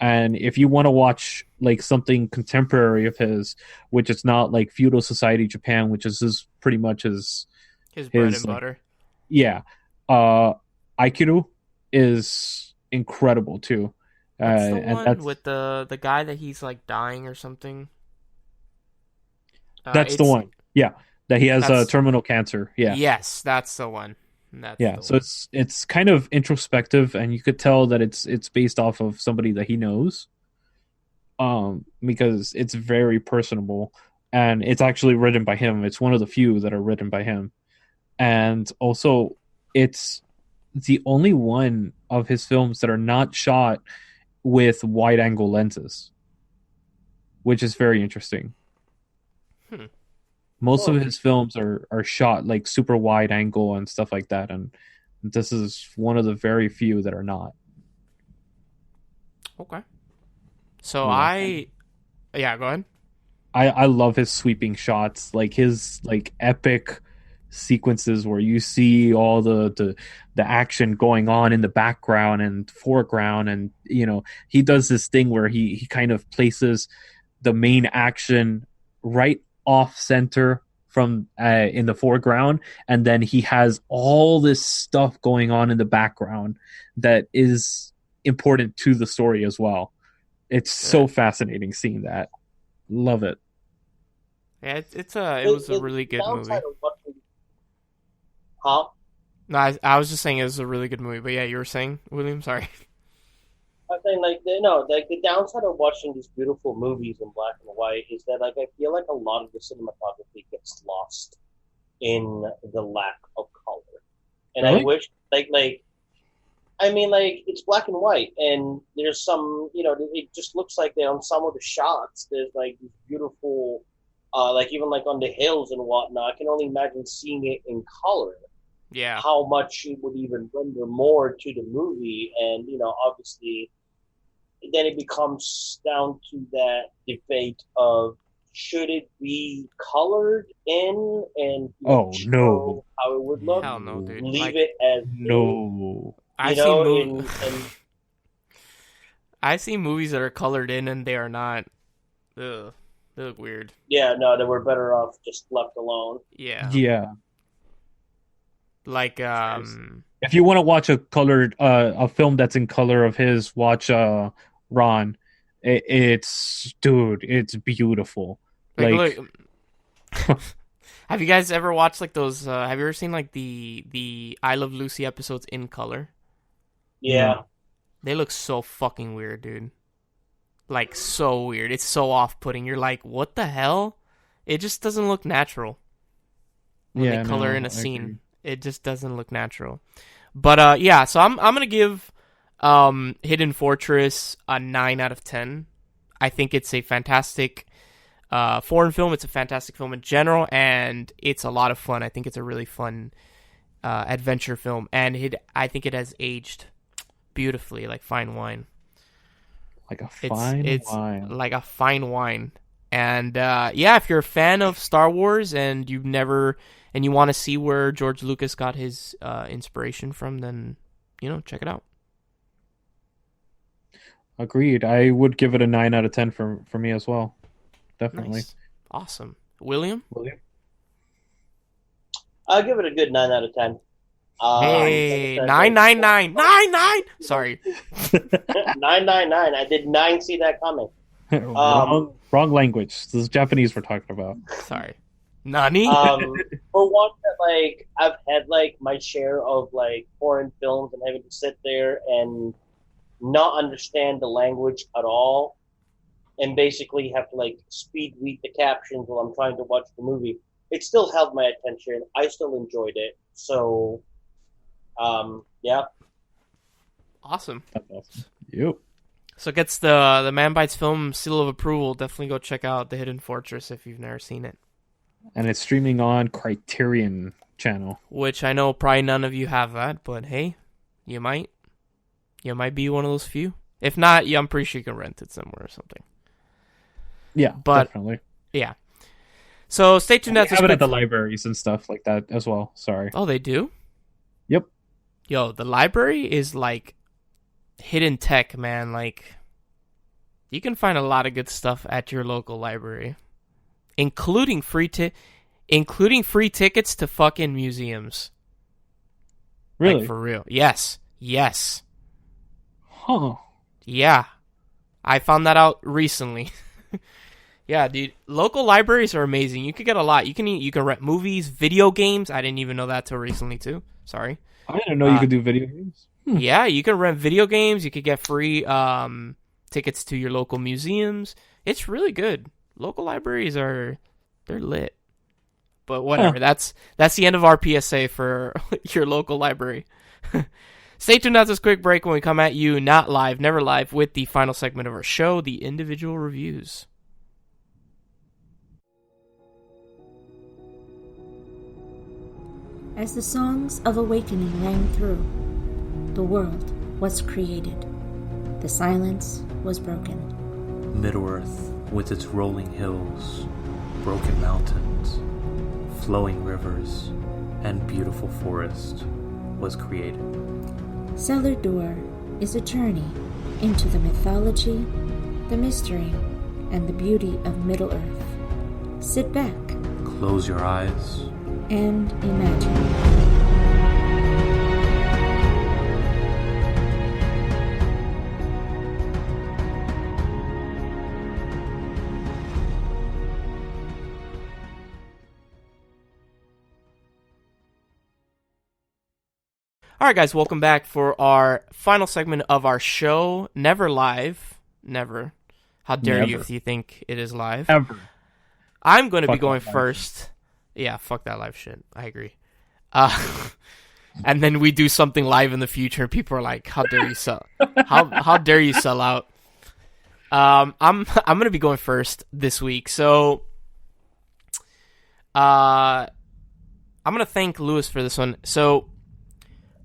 And if you want to watch like something contemporary of his, which is not like feudal society Japan, which is pretty much his bread and butter. Yeah. Aikido is incredible too. That's the one with the guy that he's like dying or something. That's the one. Yeah. That he has terminal cancer. Yeah. Yes, that's the one. So it's kind of introspective, and you could tell that it's based off of somebody that he knows, because it's very personable, and it's actually written by him. It's one of the few that are written by him, and also it's the only one of his films that are not shot with wide angle lenses, which is very interesting. Most of his films are shot like super wide angle and stuff like that, and this is one of the very few that are not. Okay. So go ahead. I love his sweeping shots, like his like epic sequences where you see all the action going on in the background and foreground, and he does this thing where he kind of places the main action right off center from in the foreground, and then he has all this stuff going on in the background that is important to the story as well. It's so fascinating seeing that. Love it. Yeah, it was a really good movie. Huh? No, I was just saying it was a really good movie, but yeah, you were saying, William, sorry. I think the downside of watching these beautiful movies in black and white is that I feel like a lot of the cinematography gets lost in the lack of color, and really? I wish it's black and white, and there's some it just looks like on some of the shots there's like these beautiful even like on the hills and whatnot. I can only imagine seeing it in color. Yeah, how much it would even render more to the movie, and obviously then it becomes down to that debate of should it be colored in and no how it would look. Hell no, dude. Leave it as no. I've seen movies that are colored in and they are not. Ugh, they look weird. Yeah, no, they were better off just left alone. Yeah. Like if you want to watch a colored a film that's in color of his, watch Ron. It's beautiful. Like have you guys ever watched like those have you ever seen like the I Love Lucy episodes in color? Yeah. They look so fucking weird, dude. Like so weird. It's so off-putting. You're like, what the hell? It just doesn't look natural when they color in a scene. It just doesn't look natural. But so I'm gonna give Thehiddenfortress a 9 out of 10. I think it's a fantastic foreign film. It's a fantastic film in general, and it's a lot of fun. I think it's a really fun adventure film, and I think it has aged beautifully, like fine wine. Like a fine wine. Like a fine wine. And if you're a fan of Star Wars and you want to see where George Lucas got his inspiration from, then check it out. Agreed. I would give it a 9 out of 10 for me as well. Definitely. Nice. Awesome. William? I'll give it a good 9 out of 10. Hey, 999. Sorry. 999. I did 9 see that coming. Wrong language. This is Japanese we're talking about. Sorry. Nani? For one, that I've had my share of foreign films and having to sit there and not understand the language at all. and basically have to like speed read the captions while I'm trying to watch the movie, it still held my attention. I still enjoyed it. So, yeah. Awesome. That's awesome. Yep. So it gets the Manbitesfilm seal of approval. Definitely go check out Thehiddenfortress if you've never seen it. And it's streaming on Criterion channel. Which I know probably none of you have that, but hey, you might. You might be one of those few. If not, yeah, I'm pretty sure you can rent it somewhere or something. Yeah, but, definitely. Yeah. So stay tuned. They have it at the libraries and stuff like that as well. Sorry. Oh, they do? Yep. Yo, the library is like hidden tech, man. Like, you can find a lot of good stuff at your local library, including free tickets to fucking museums. Really? Like, for real? Yes. Huh. Yeah, I found that out recently. Yeah, dude, local libraries are amazing. You could get a lot. You can rent movies, video games. I didn't even know that till recently too. Sorry. I didn't know you could do video games. Yeah, you can rent video games. You could get free tickets to your local museums. It's really good. Local libraries they're lit. But whatever. That's the end of our PSA for your local library. Stay tuned after this quick break when we come at you, not live, never live, with the final segment of our show, the individual reviews. As the songs of awakening rang through, the world was created. The silence was broken. Middle-earth, with its rolling hills, broken mountains, flowing rivers, and beautiful forest, was created. Cellar Door is a journey into the mythology, the mystery, and the beauty of Middle-earth. Sit back. Close your eyes. And imagine. All right, guys, welcome back for our final segment of our show. Never live. Never. How dare you if you think it is live. Ever. I'm going to be going first. Yeah, fuck that live shit. I agree. And then we do something live in the future, and people are like, "How dare you sell? How dare you sell out?" I'm going to be going first this week, so I'm going to thank Lewis for this one. So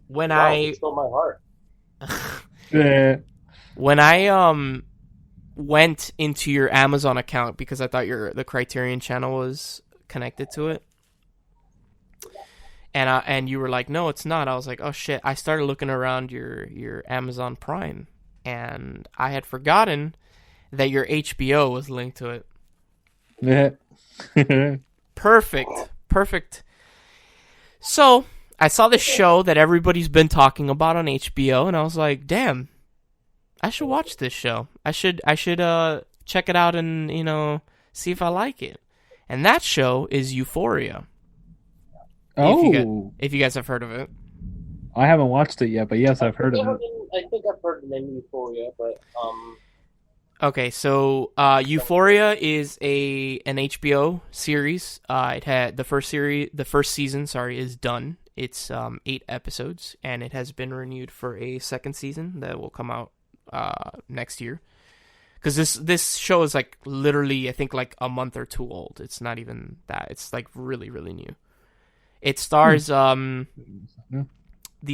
when You stole my heart. when I went into your Amazon account because I thought the Criterion channel was connected to it, and you were like, no, it's not. I was like, oh shit. I started looking around your Amazon Prime, and I had forgotten that your HBO was linked to it. Perfect. So I saw this show that everybody's been talking about on HBO, and I was like, damn, I should watch this show. I should check it out and see if I like it. And that show is Euphoria. Oh, if you guys have heard of it. I haven't watched it yet, but yes, I've heard of it. I think I've heard the name Euphoria, but Okay, so Euphoria is an HBO series. It had the first season is done. It's 8 episodes, and it has been renewed for a second season that will come out next year. Because this show is like literally, I think, like a month or two old. It's not even that. It's like really, really new. It stars the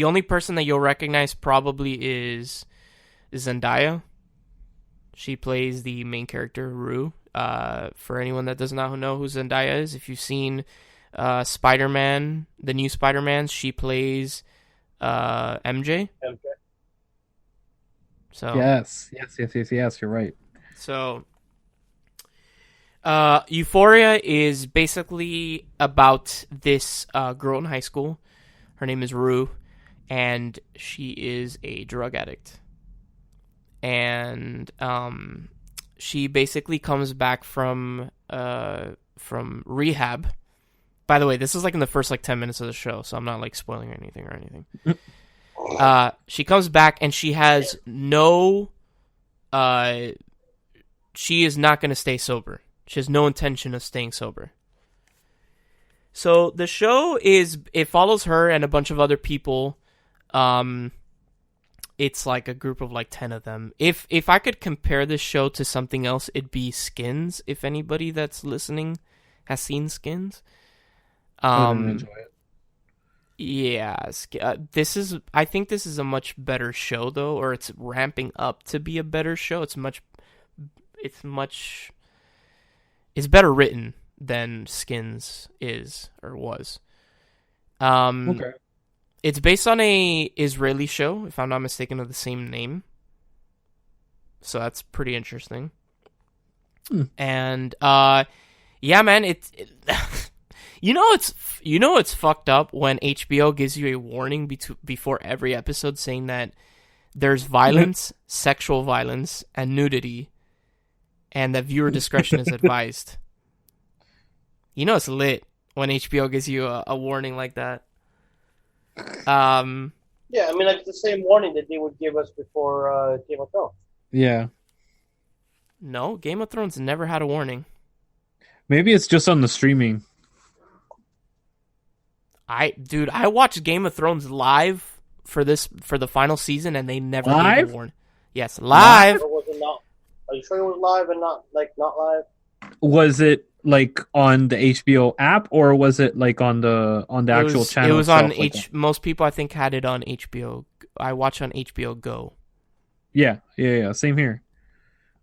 only person that you'll recognize probably is Zendaya. She plays the main character, Rue. For anyone that does not know who Zendaya is, if you've seen Spider-Man, the new Spider-Man, she plays MJ. So Yes, you're right. So Euphoria is basically about this girl in high school. Her name is Rue, and she is a drug addict. And she basically comes back from rehab. By the way, this is like in the first 10 minutes of the show, so I'm not like spoiling anything. She comes back and she has no she is not going to stay sober. She has no intention of staying sober. So the show it follows her and a bunch of other people. It's like a group of like 10 of them. If I could compare this show to something else, it'd be Skins. If anybody that's listening has seen Skins. I didn't enjoy it. Yeah, I think this is a much better show though, or it's ramping up to be a better show. It's better written than Skins is or was. Okay. It's based on a Israeli show, if I'm not mistaken, of the same name. So that's pretty interesting. And yeah, man, it's fucked up when HBO gives you a warning before every episode saying that there's violence, sexual violence, and nudity, and that viewer discretion is advised. It's lit when HBO gives you a warning like that. Yeah, I mean, like the same warning that they would give us before Game of Thrones. Yeah. No, Game of Thrones never had a warning. Maybe it's just on the streaming. I watched Game of Thrones live for the final season, and they never gave a warning. Yes, live. Or was it not? Are you sure it was live and not live? Was it like on the HBO app, or was it like on the actual channel? It was on most people I think had it on HBO. I watch on HBO Go. Yeah. Same here.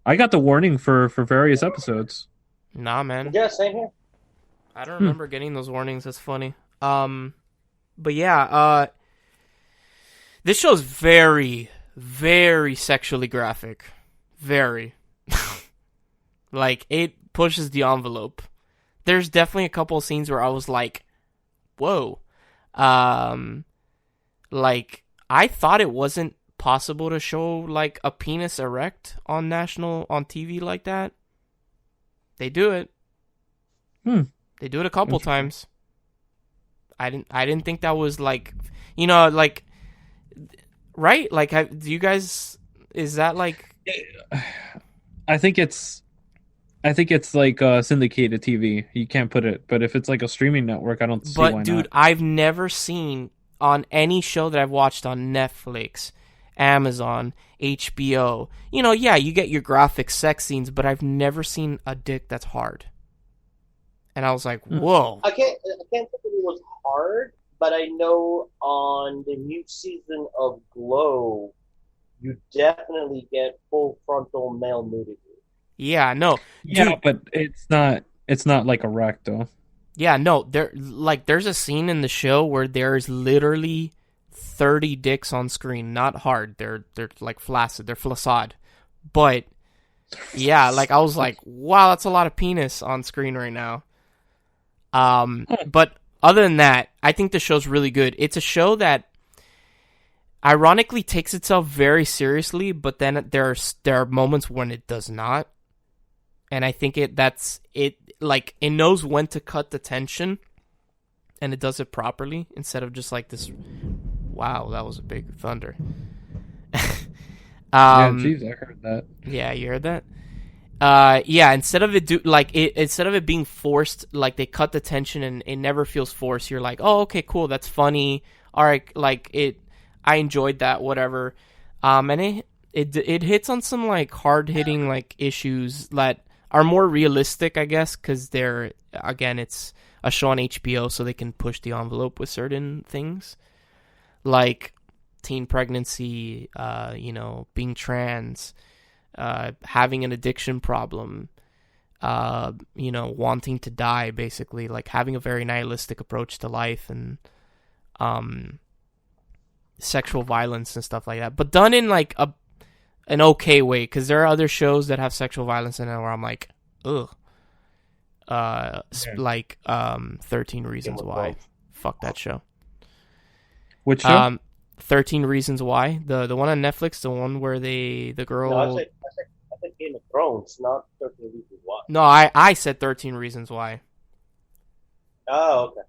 I got the warning for various episodes. Nah, man. Yeah, same here. I don't remember getting those warnings. That's funny. But yeah, this show's very, very sexually graphic. Very. Like, it pushes the envelope. There's definitely a couple of scenes where I was like, whoa. Like, I thought it wasn't possible to show, like, a penis erect on TV like that. They do it. They do it a couple times. I didn't think that was like, like, right? Like, do you guys? Is that like? I think it's like syndicated TV. You can't put it, but if it's like a streaming network, I don't see why not. But dude, I've never seen on any show that I've watched on Netflix, Amazon, HBO. Yeah, you get your graphic sex scenes, but I've never seen a dick that's hard. And I was like, whoa. I can't think it was hard, but I know on the new season of Glow, you definitely get full frontal male nudity. Yeah, no. Yeah, dude, but it's not like erect though. Yeah, no. There's a scene in the show where there's literally 30 dicks on screen. Not hard. They're like flaccid. They're flaccid. But yeah, like I was like, wow, that's a lot of penis on screen right now. But other than that, I think the show's really good. It's a show that ironically takes itself very seriously, but then there are moments when it does not. And I think it knows when to cut the tension, and it does it properly instead of just like this. Wow, that was a big thunder. Yeah, jeez, I heard that. Yeah, you heard that. Yeah, instead of it being forced, like they cut the tension and it never feels forced. You're like, oh, okay, cool, that's funny. All right, like I enjoyed that, whatever. And it hits on some like hard hitting like issues that are more realistic, I guess, because it's a show on HBO, so they can push the envelope with certain things, like teen pregnancy, being trans. Having an addiction problem, wanting to die, basically, like having a very nihilistic approach to life and sexual violence and stuff like that, but done in like an okay way, because there are other shows that have sexual violence in it where I'm like, ugh. Like 13 Reasons Why. Fuck that show. Which show? 13 Reasons Why, the one on Netflix, the one where the girl. No, I said Game of Thrones, not 13 Reasons Why. No, I said 13 Reasons Why. Oh, okay.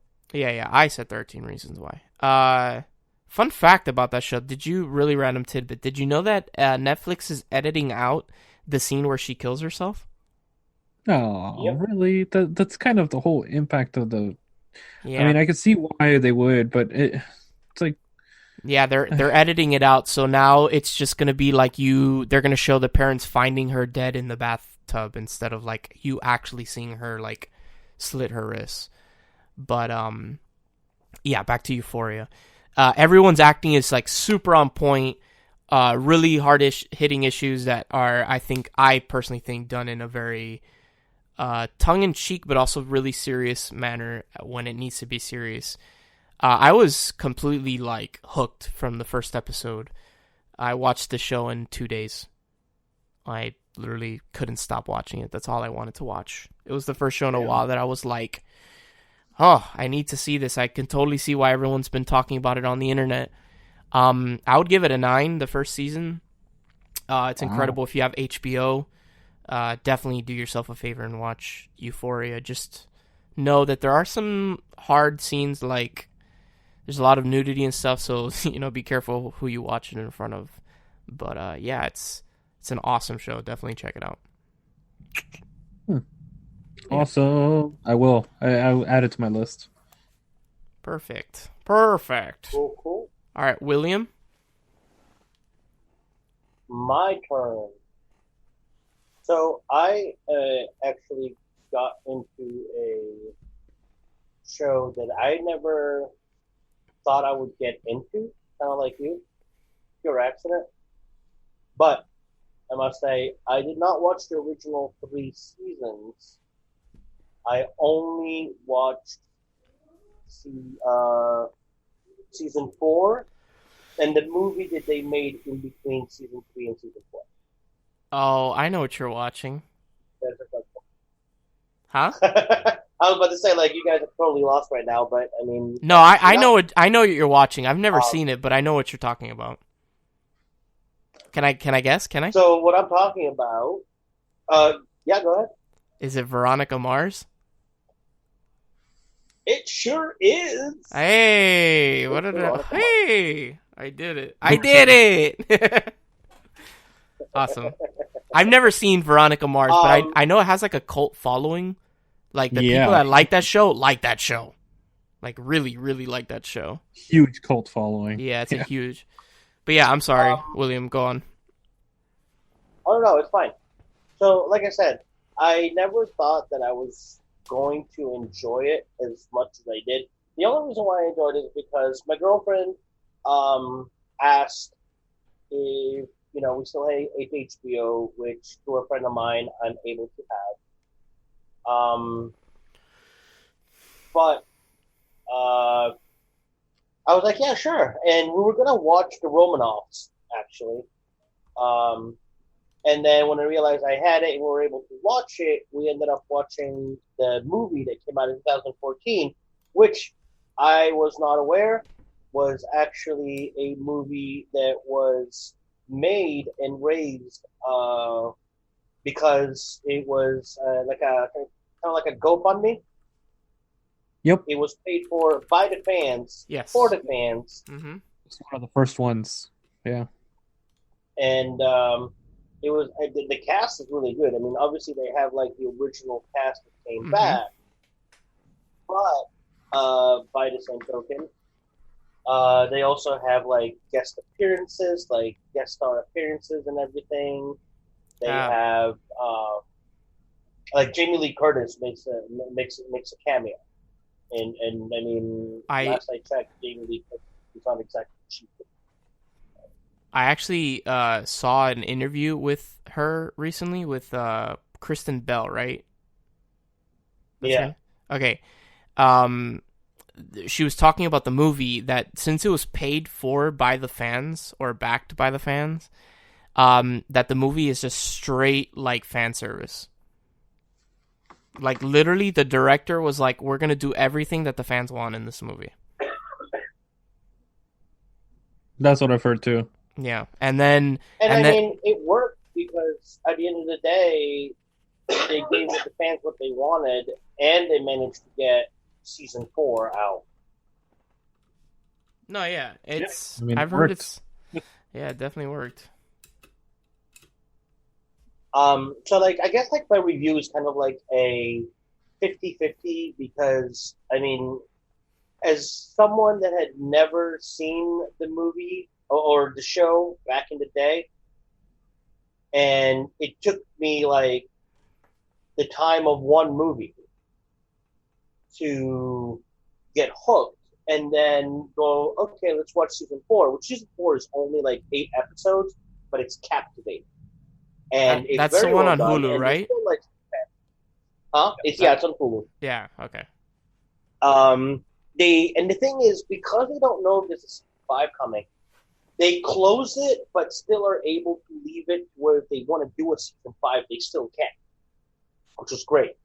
Yeah, I said 13 Reasons Why. Fun fact about that show. Really random tidbit. Did you know that Netflix is editing out the scene where she kills herself. Oh, Yep. really? That's kind of the whole impact of the. Yeah. I mean, I could see why they would, but it's like. Yeah, they're editing it out, so now it's just gonna be like they're gonna show the parents finding her dead in the bathtub instead of like you actually seeing her like slit her wrists. But yeah, back to Euphoria. Everyone's acting is like super on point. Really hard hitting issues that are, I personally think, done in a very tongue in cheek, but also really serious manner when it needs to be serious. I was completely like hooked from the first episode. I watched the show in 2 days. I literally couldn't stop watching it. That's all I wanted to watch. It was the first show in a while that I was like, oh, I need to see this. I can totally see why everyone's been talking about it on the internet. I would give it a 9, the first season. It's incredible. If you have HBO, definitely do yourself a favor and watch Euphoria. Just know that there are some hard scenes, like there's a lot of nudity and stuff, so be careful who you watch it in front of. But yeah, it's an awesome show. Definitely check it out. Awesome. I will. I'll add it to my list. Perfect. Cool. All right, William. My turn. So I actually got into a show that I never thought I would get into, kind of like you, pure accident. But I must say, I did not watch the original 3 seasons. I only watched season 4 and the movie that they made in between season 3 and season 4. Oh, I know what you're watching. Huh? I was about to say, like, you guys are totally lost right now, but I mean, No, I know what you're watching. I've never seen it, but I know what you're talking about. Can I guess? Can I? So what I'm talking about, yeah, go ahead. Is it Veronica Mars? It sure is. Hey, what did Veronica Mars. Hey, I did it. I did it. Awesome. I've never seen Veronica Mars, but I know it has like a cult following. Like the people that like that show. Like really, really like that show. Huge cult following. Yeah, it's a huge. But yeah, I'm sorry, William. Go on. Oh no, it's fine. So, like I said, I never thought that I was going to enjoy it as much as I did. The only reason why I enjoyed it is because my girlfriend asked if we still have HBO, which through a friend of mine I'm able to have. But I was like, yeah, sure. And we were gonna watch the Romanovs actually. And then when I realized I had it and we were able to watch it, we ended up watching the movie that came out in 2014, which I was not aware was actually a movie that was made and raised because it was kind of like a GoFundMe. Yep. It was paid for by the fans, Yes. for the fans. Mm-hmm. It's one of the first ones. Yeah. And it was the cast is really good. I mean, obviously they have like the original cast that came back, but by the same token, they also have like guest appearances, like guest star appearances and everything. They have like Jamie Lee Curtis makes a cameo, and I mean, last I checked, Jamie Lee Curtis is not exactly cheap. I actually saw an interview with her recently with Kristen Bell, right? That's yeah. Her? Okay. She was talking about the movie that since it was paid for by the fans or backed by the fans, that the movie is just straight like fan service. Like literally, the director was like, "We're gonna do everything that the fans want in this movie." That's what I've heard too. Yeah, and then I mean, it worked because at the end of the day, they gave the fans what they wanted, and they managed to get season 4 out. No, yeah, it's. I mean, I've heard it's. Yeah, it definitely worked. So like I guess like my review is kind of like a 50-50 because I mean, as someone that had never seen the movie or the show back in the day, and it took me like the time of one movie to get hooked and then go, okay, let's watch season 4, which season 4 is only like 8 episodes, but it's captivating. And it's that's very the one well on done, Hulu, and right? still, like, it's on Hulu. Yeah, okay. The thing is, because they don't know if there's a season 5 coming, they close it, but still are able to leave it where if they want to do a season 5, they still can, which was great.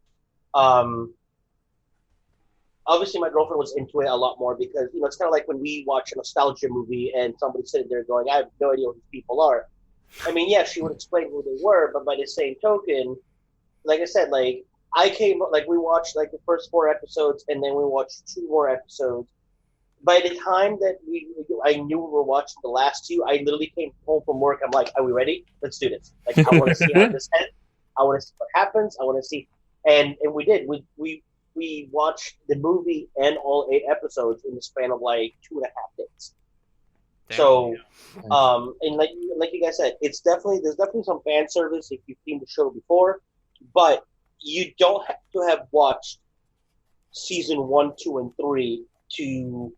Obviously, my girlfriend was into it a lot more because, it's kind of like when we watch a nostalgia movie and somebody's sitting there going, I have no idea who these people are. I mean, yeah, she would explain who they were, but by the same token, like I said, like, we watched, like, the first 4 episodes, and then we watched 2 more episodes. By the time that I knew we were watching the last 2, I literally came home from work. I'm like, are we ready? Let's do this. Like, I want to see how this ends. I want to see what happens. I want to see. And we did. We watched the movie and all 8 episodes in the span of, like, 2.5 days. Damn. So, and like you guys said, there's definitely some fan service if you've seen the show before, but you don't have to have watched season 1, 2, and 3 to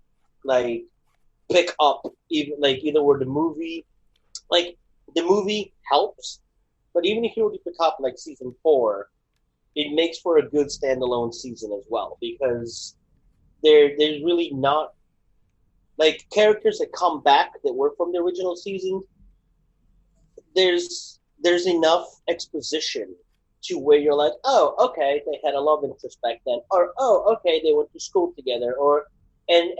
like pick up either where the movie, like the movie helps, but even if you were to pick up like season 4, it makes for a good standalone season as well because there's really not like characters that come back that were from the original season. There's enough exposition to where you're like, oh, okay, they had a love interest back then, or oh, okay, they went to school together, or and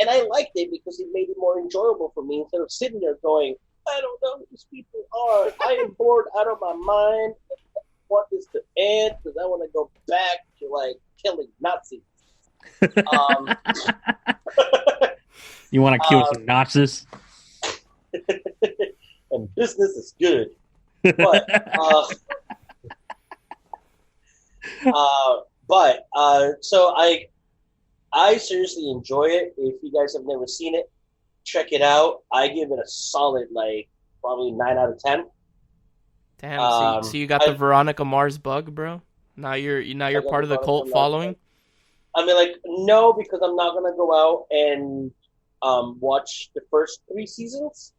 I liked it because it made it more enjoyable for me instead of sitting there going, I don't know who these people are. I am bored out of my mind. I want this to end because I want to go back to like killing Nazis. You want to kill some Nazis? And business is good, but so I seriously enjoy it. If you guys have never seen it, check it out. I give it a solid like probably 9 out of 10. Damn. So you got the Veronica Mars bug, bro. Now you're part of the cult following. I mean, like, no, because I'm not gonna go out and watch the first 3 seasons.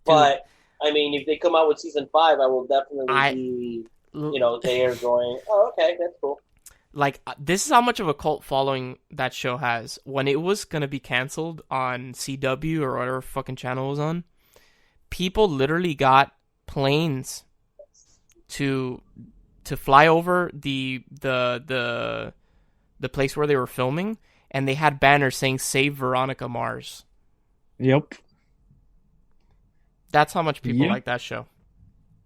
But I mean, if they come out with season 5, I will definitely be, there going, oh, okay, that's cool. Like, this is how much of a cult following that show has. When it was gonna be canceled on CW or whatever fucking channel it was on, people literally got planes to fly over the place where they were filming, and they had banners saying "Save Veronica Mars." Yep. That's how much people like that show.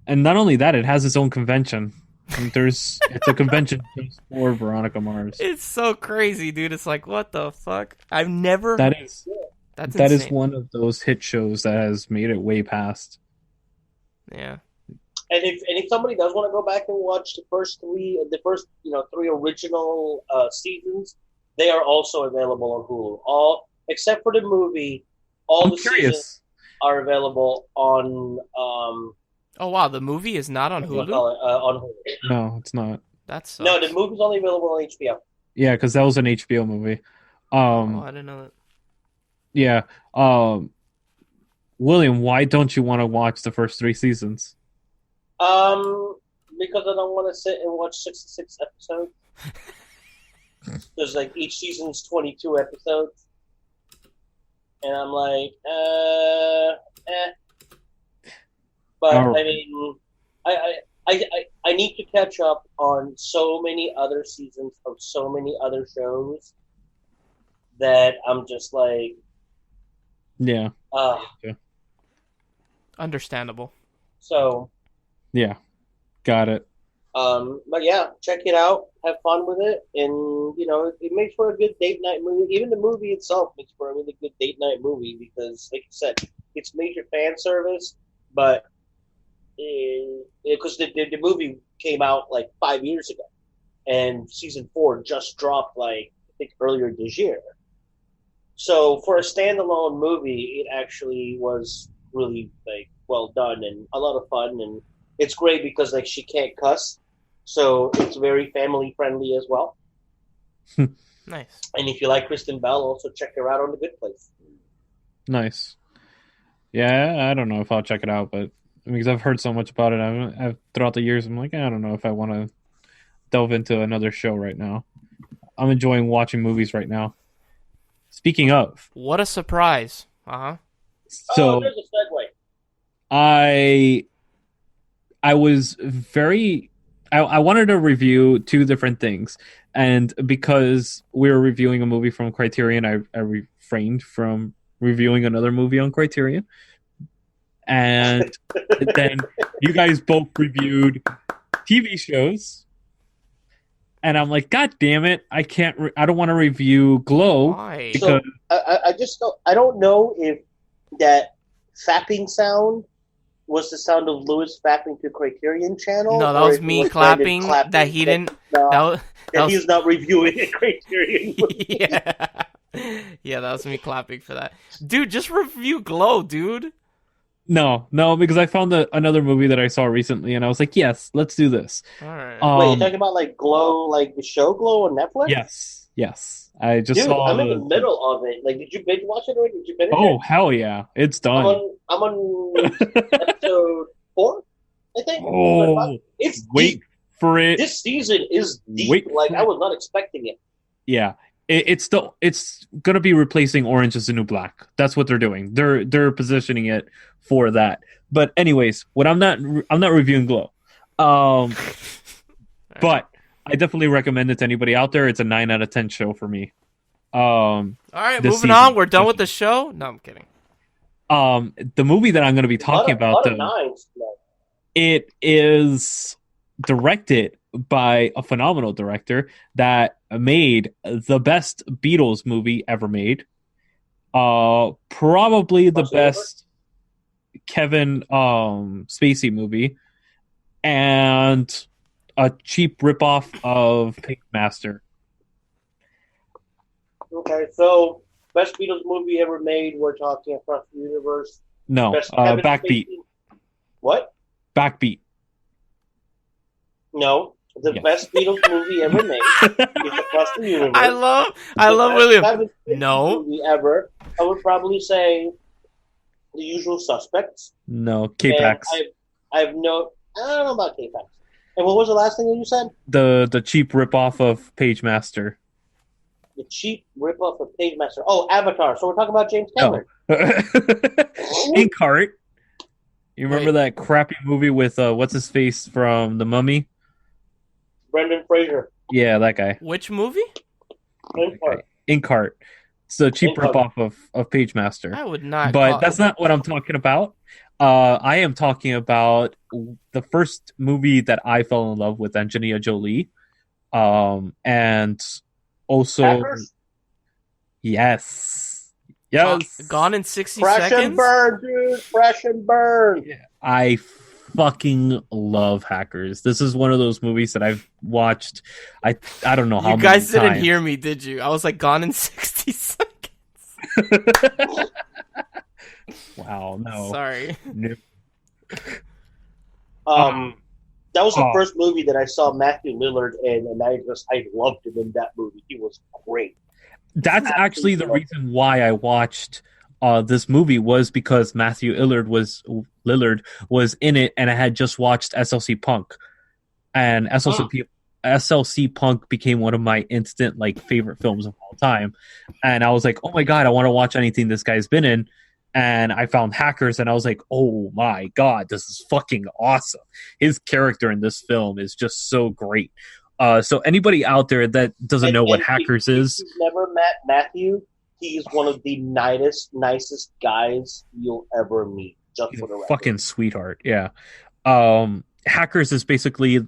And not only that, it has its own convention. It's a convention just for Veronica Mars. It's so crazy, dude. It's like, what the fuck? I've never. That insane. is one of those hit shows that has made it way past. Yeah. And if somebody does want to go back and watch the first 3 original seasons, they are also available on Hulu. All except for the movie, all the seasons are available on. Oh wow, the movie is not on Hulu. On Hulu. No, it's not. That's no, the movie's only available on HBO. Yeah, because that was an HBO movie. I didn't know that. Yeah. William, why don't you want to watch the first 3 seasons? Because I don't want to sit and watch 66 episodes. There's like each season's 22 episodes, and I'm like, But I mean, I need to catch up on so many other seasons of so many other shows that I'm just like, yeah. Understandable. So, yeah, got it. But yeah, check it out, have fun with it, and it makes for a good date night movie. Even the movie itself makes for a really good date night movie because, like you said, it's major fan service, but because the movie came out like 5 years ago, and season 4 just dropped like I think earlier this year. So for a standalone movie, it actually was really like well done and a lot of fun, and it's great because like she can't cuss, so it's very family friendly as well. Nice. And if you like Kristen Bell, also check her out on The Good Place. Nice. Yeah, I don't know if I'll check it out, but because I've heard so much about it, I've throughout the years, I'm like, I don't know if I want to delve into another show right now. I'm enjoying watching movies right now. Speaking of, What a surprise. Uh-huh. so There's a segue. I was very I wanted to review two different things, and because we were reviewing a movie from Criterion, I refrained from reviewing another movie on Criterion. And then you guys both reviewed TV shows, and I'm like, God damn it! I can't. I don't want to review Glow. Why? Because I just don't know if that fapping sound was the sound of Lewis fapping to Criterion Channel. No, that or was if it me Brandon clapping that he didn't. No, That was he's not reviewing a Criterion movie. yeah. Yeah, that was me clapping for that. Dude, just review Glow, dude. no, because I found another movie that I saw recently, and I was like, yes, let's do this. All right. Wait, you're talking about like Glow, like the show Glow on Netflix? Yes. I just Dude, saw. I'm in the middle of it. Like, did you binge watch it or did you finish Oh it? hell yeah, it's done. I'm on episode 4, I think. Oh, It's wait deep. for it. This season is deep. Wait Like, for I it. was not expecting it. Yeah, it's gonna be replacing Orange is the New Black. That's what they're doing. They're positioning it for that. But anyways, I'm not reviewing Glow, but I definitely recommend it to anybody out there. It's a 9 out of 10 show for me. All right, this moving season. on. We're done with the show. No, I'm kidding. The movie that I'm going to be talking A lot about, of nines. it is directed by a phenomenal director that made the best Beatles movie ever made. Probably the best Kevin Spacey movie, and a cheap ripoff of Pigmaster. Okay, so best Beatles movie ever made. We're talking across the universe. No, Best Kevin Backbeat. Spacey. What? Backbeat. No, the Yes. best Beatles movie ever made is across the universe. I love Best William. Kevin Spacey No. movie ever. I would probably say The Usual Suspects. No, And K-Pax. I don't know about K-Pax. And what was the last thing that you said? The cheap ripoff of Pagemaster. The cheap ripoff of Pagemaster. Oh, Avatar. So we're talking about James Cameron. Inkheart. You remember Wait. that crappy movie with what's his face from The Mummy? Brendan Fraser. Yeah, that guy. Which movie? Inkheart. Inkheart. It's the cheap Inkheart. ripoff of Pagemaster. I would not. But that's not what I'm talking about. I am talking about the first movie that I fell in love with, Angelina Jolie. And also, Hackers? yes. Gone in 60 Fresh seconds. and burn, dude. Fresh and burn. I fucking love Hackers. This is one of those movies that I've watched. I don't know how You many guys didn't times. hear me, did you? I was like, Gone in 60 seconds. Wow, no. Sorry. No. That was the Oh. first movie that I saw Matthew Lillard in, and I loved him in that movie. He was great. That's actually the reason why I watched this movie, was because Matthew Lillard was in it, and I had just watched SLC Punk, and SLC Punk became one of my instant favorite films of all time, and I was like, oh my god, I want to watch anything this guy's been in. And I found Hackers, and I was like, oh my god, this is fucking awesome. His character in this film is just so great. So anybody out there that doesn't know what Hackers is, If you've never met Matthew, he's one of the nicest guys you'll ever meet. Just he's for the a record. fucking sweetheart. Yeah. Hackers is basically a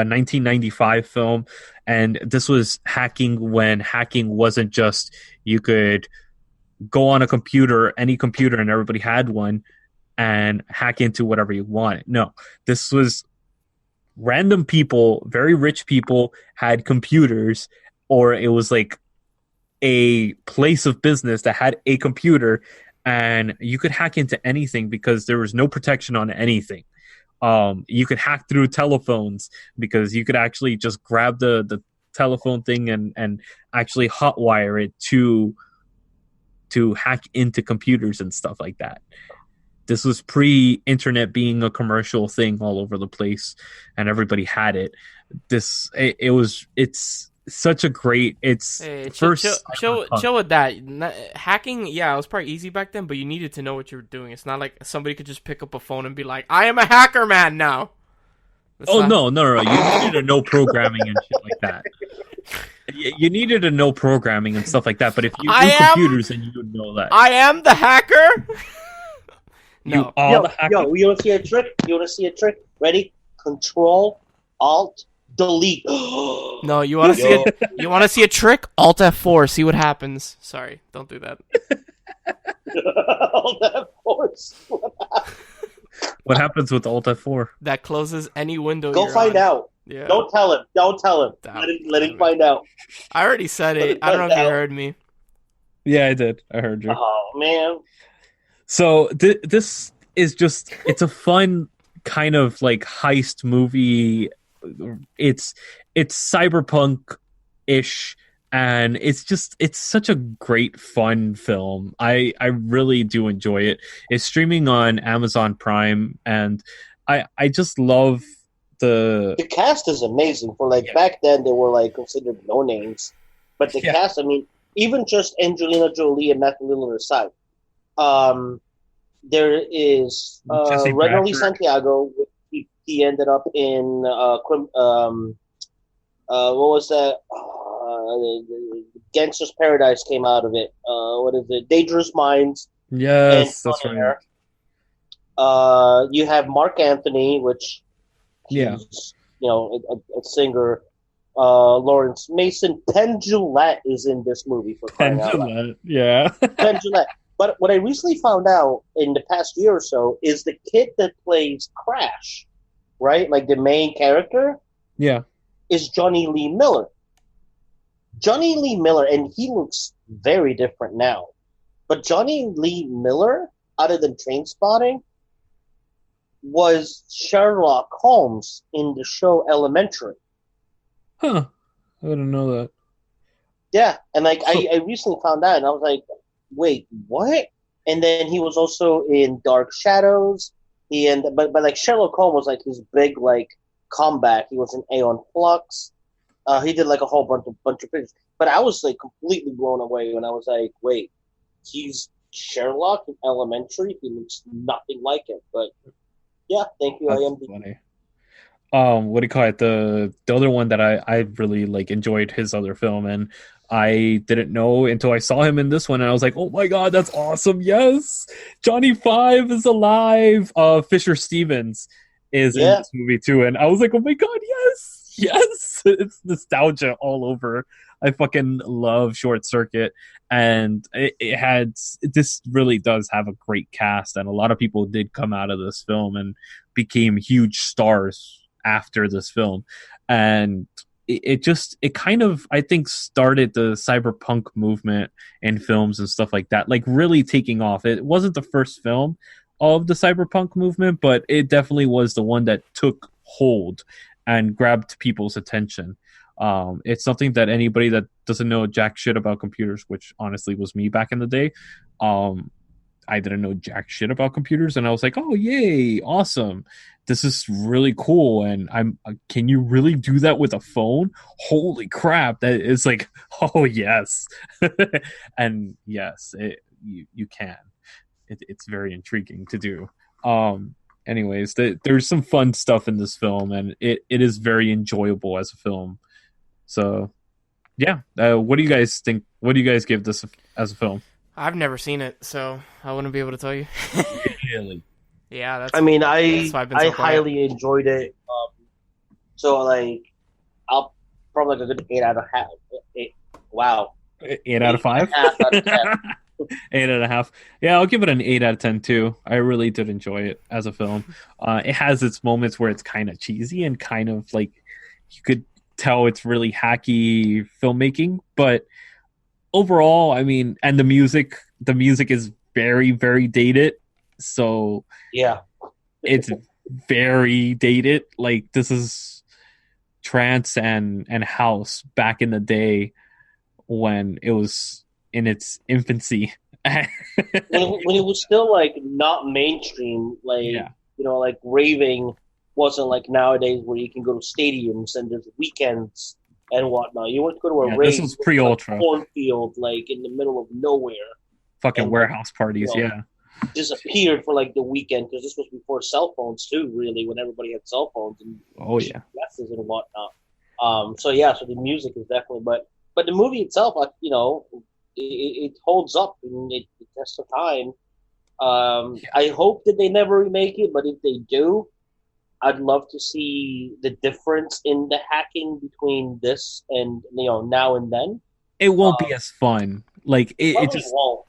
1995 film, and this was hacking when hacking wasn't just you could go on a computer, any computer, and everybody had one. and hack into whatever you wanted. No, this was random people, very rich people had computers, or it was like a place of business that had a computer, and you could hack into anything because there was no protection on anything. You could hack through telephones because you could actually just grab the telephone thing and actually hotwire it to hack into computers and stuff like that. This was pre-internet being a commercial thing all over the place, and everybody had it. It's such a great. It's Hey, first. chill with that. Hacking, yeah, it was probably easy back then, but you needed to know what you were doing. It's not like somebody could just pick up a phone and be like, "I am a hacker man now." No. You needed to know programming and shit like that. You needed to know programming and stuff like that. But if you knew computers, then you would know that. I am the hacker. No. The hacker? Yo, you want to see a trick? Ready? Control, Alt, Delete. No, you want to see a trick? Alt F4, see what happens. Sorry, don't do that. Alt F4. What happens with Alt F4? That closes any window. Go find out. Yeah. Don't tell him. Let him find out. I already said it. I don't know if you heard me. Yeah, I did. I heard you. Oh man. So this is just, it's a fun kind of like heist movie. It's cyberpunk-ish, and it's such a great fun film. I really do enjoy it. It's streaming on Amazon Prime, and I just love the cast is amazing. For back then they were like considered no names. But the cast, I mean, even just Angelina Jolie and Matthew Lillard aside. There is Renly Santiago. He ended up in what was that? Gangster's Paradise came out of it. What is it? Dangerous Minds. Yes, that's right. You have Mark Anthony, which he's, a singer. Lawrence Mason. Penn Jillette is in this movie for crying out loud. Yeah. Penn Jillette. But what I recently found out in the past year or so is the kid that plays Crash, right? Like the main character. Yeah. Is Johnny Lee Miller. Johnny Lee Miller, and he looks very different now. But Johnny Lee Miller, other than Trainspotting, was Sherlock Holmes in the show Elementary. Huh. I didn't know that. Yeah, and I recently found out, and I was like, wait, what? And then he was also in Dark Shadows. But like Sherlock Holmes was like his big like comeback. He was in Aeon Flux. He did like a whole bunch of pictures. But I was like completely blown away when I was like, wait, he's Sherlock in Elementary. He looks nothing like him. But yeah, thank you. That's funny. What do you call it? The other one that I really like enjoyed his other film, and I didn't know until I saw him in this one, and I was like, oh my god, that's awesome. Yes, Johnny Five is alive. Fisher Stevens is in this movie too, and I was like, oh my god, yes. It's nostalgia all over. I fucking love Short Circuit, and this really does have a great cast, and a lot of people did come out of this film and became huge stars after this film, and it kind of, I think, started the cyberpunk movement in films and stuff like that, like really taking off. It wasn't the first film of the cyberpunk movement, but it definitely was the one that took hold and grabbed people's attention. It's something that anybody that doesn't know jack shit about computers, which honestly was me back in the day, I didn't know jack shit about computers, and I was like, oh yay, awesome, this is really cool, and can you really do that with a phone? Holy crap, that is like, oh yes. And yes, you can. It's very intriguing to do. Anyways, there's some fun stuff in this film, and it is very enjoyable as a film. So yeah, what do you guys think? What do you guys give this as a film? I've never seen it, so I wouldn't be able to tell you. Really? Yeah, that's. I mean, that's why I've been so quiet. highly enjoyed it. So like, I'll probably like a good 8 out of half. 8. Wow. 8 out of 5. 8.5 out of 10. 8.5. Yeah, I'll give it an 8 out of 10 too. I really did enjoy it as a film. It has its moments where it's kind of cheesy and kind of like you could tell it's really hacky filmmaking, but overall, I mean, and the music is very, very dated. So Yeah. it's very dated. Like this is trance and house back in the day when it was in its infancy. when it was still like not mainstream, like Yeah. like raving wasn't like nowadays where you can go to stadiums and there's weekends and whatnot. You went to go to a Yeah, rave. this was pre-ultra. Like cornfield, like in the middle of nowhere. Fucking And, warehouse parties, you know, yeah. Disappeared for like the weekend because this was before cell phones too. Really, when everybody had cell phones and Oh yeah. GPSs and whatnot. So the music is definitely, but the movie itself, like it holds up and it tests the time. I hope that they never remake it, but if they do, I'd love to see the difference in the hacking between this and now and then. It won't be as fun. Like it Probably just won't.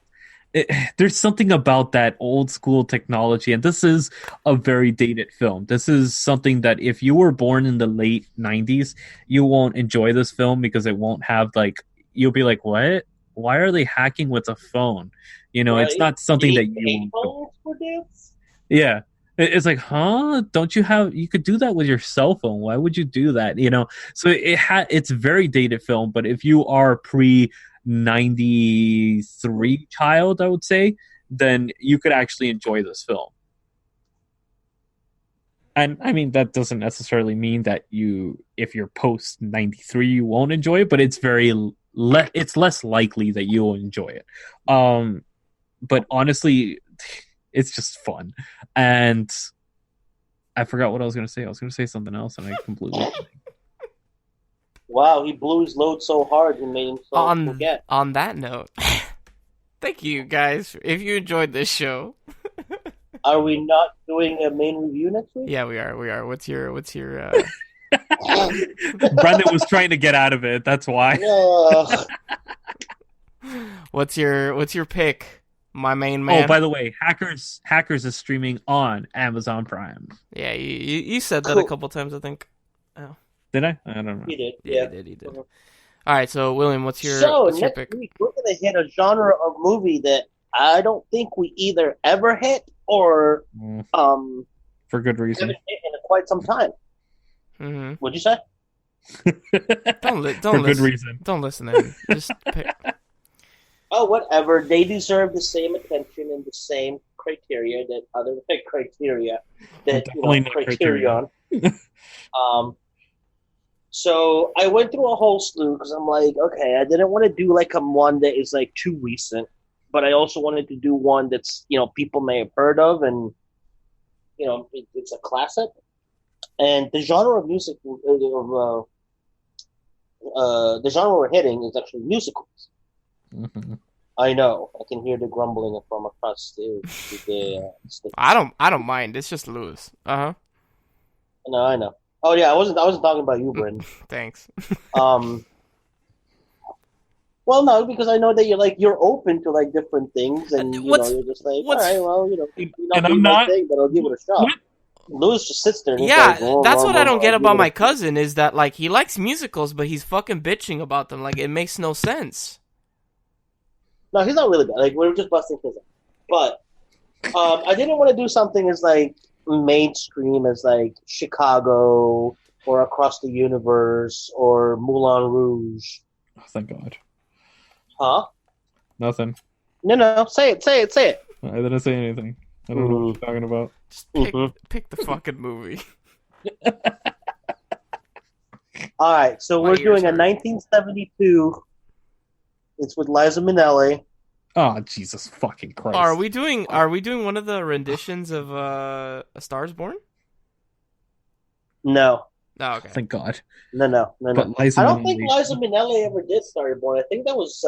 there's something about that old school technology, and this is a very dated film. This is something that if you were born in the late 90s, you won't enjoy this film because it won't have like you'll be like, what? Why are they hacking with a phone? Right? It's not something that Need you phones for this? Yeah. It's like, huh? Don't you could do that with your cell phone. Why would you do that? So it's very dated film, but if you are pre 93 child, I would say, then you could actually enjoy this film. And I mean, that doesn't necessarily mean that if you're post 93, you won't enjoy it, but it's it's less likely that you'll enjoy it. But honestly, it's just fun. And I forgot what I was going to say. I was going to say something else, and I completely... Wow, he blew his load so hard and made himself forget. On that note, thank you guys. If you enjoyed this show, are we not doing a main review next week? Yeah, we are. What's your? Brendan was trying to get out of it. That's why. What's your pick? My main man. Oh, by the way, Hackers is streaming on Amazon Prime. Yeah, you said that a couple times, I think. Oh. Did I? I don't know. He did. Yeah, he did. All right, so William, what's your next pick? Week we're gonna hit a genre of movie that I don't think we either ever hit or for good reason. haven't hit in quite some time. Mm-hmm. What'd you say? Don't for good reason. Don't listen to him. Just pick. Oh, whatever. They deserve the same attention and the same criteria that other criteria that Criterion. So I went through a whole slew because I'm like, okay, I didn't want to do like one that is like too recent, but I also wanted to do one that's people may have heard of and it's a classic. And the genre of music, the genre we're hitting is actually musicals. Mm-hmm. I know. I can hear the grumbling from across the I don't mind. It's just Lewis. No, I know. Oh yeah, I wasn't talking about you, Brendan. Thanks. Well, no, because I know that you're open to like different things, and you're just like, all right, well, and I'm not. Thing, but I'll give it a shot. Lewis just sits there. And that's what I don't get about my cousin is that like he likes musicals, but he's fucking bitching about them. Like it makes no sense. No, he's not really bad. Like we're just busting his ass. But I didn't want to do something as like mainstream as like Chicago or Across the Universe or Moulin Rouge. Oh, thank God. Huh? Nothing. No. Say it. I didn't say anything. I don't know what you're talking about. Just pick the fucking movie. All right, so we're doing a 1972. It's with Liza Minnelli. Oh, Jesus fucking Christ! Are we doing one of the renditions of A Star Is Born? No. Oh, okay. Thank God. No. But I don't think Liza Minnelli ever did Star Is Born. I think that was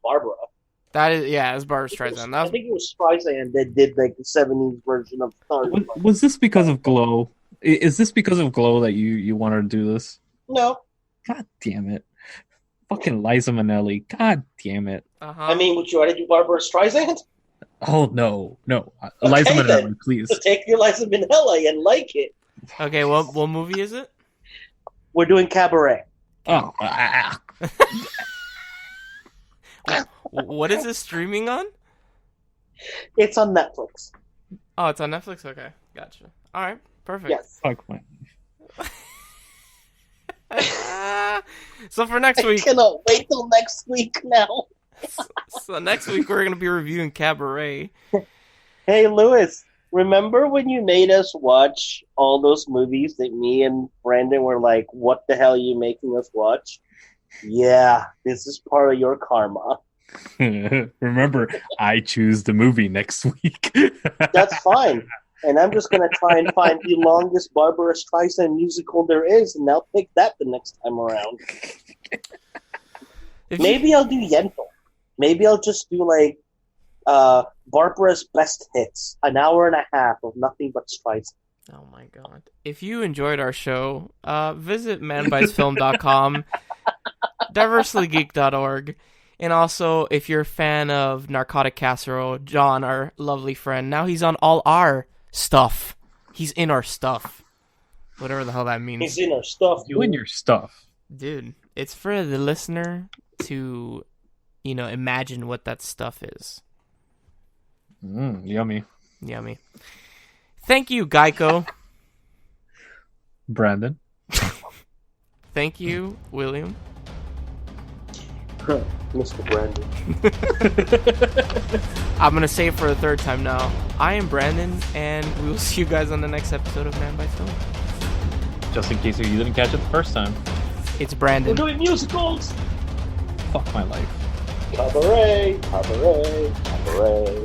Barbara. That is, yeah, it was Barbra Streisand. I think it was Streisand that did like the 70s version of Star Is Born. Was this because of Glow? Is this because of Glow that you wanted to do this? No. God damn it. Fucking Liza Minnelli. God damn it. Uh-huh. I mean, would you rather do Barbara Streisand? Oh, no. Liza Okay, Minnelli, then. please. So take your Liza Minnelli and like it. Okay, what movie is it? We're doing Cabaret. Oh, What is this streaming on? It's on Netflix. Oh, it's on Netflix? Okay, gotcha. All right, perfect. Yes. fuck my... So for next I week, cannot wait till next week now. so next week we're gonna be reviewing Cabaret. Hey, Lewis, remember when you made us watch all those movies that me and Brandon were like, what the hell are you making us watch? Yeah, this is part of your karma. Remember, I choose the movie next week. That's fine. And I'm just going to try and find the longest Barbara Streisand musical there is, and I'll pick that the next time around. Maybe I'll do Yentl. Maybe I'll just do, like, Barbara's Best Hits. An hour and a half of nothing but Streisand. Oh my god. If you enjoyed our show, visit manbitesfilm.com, diverselygeek.org, and also, if you're a fan of Narcotic Casserole, John, our lovely friend, now he's on all our stuff. He's in our stuff. Whatever the hell that means. He's in our stuff. You and your stuff. Dude, it's for the listener to, imagine what that stuff is. Yummy. Yummy. Thank you, Geico. Brandon. Thank you, William. Mr. Brandon. I'm going to say it for the third time now. I am Brandon, and we will see you guys on the next episode of Man by Film. Just in case you didn't catch it the first time. It's Brandon. We're doing musicals. Fuck my life. Cabaret, cabaret, cabaret.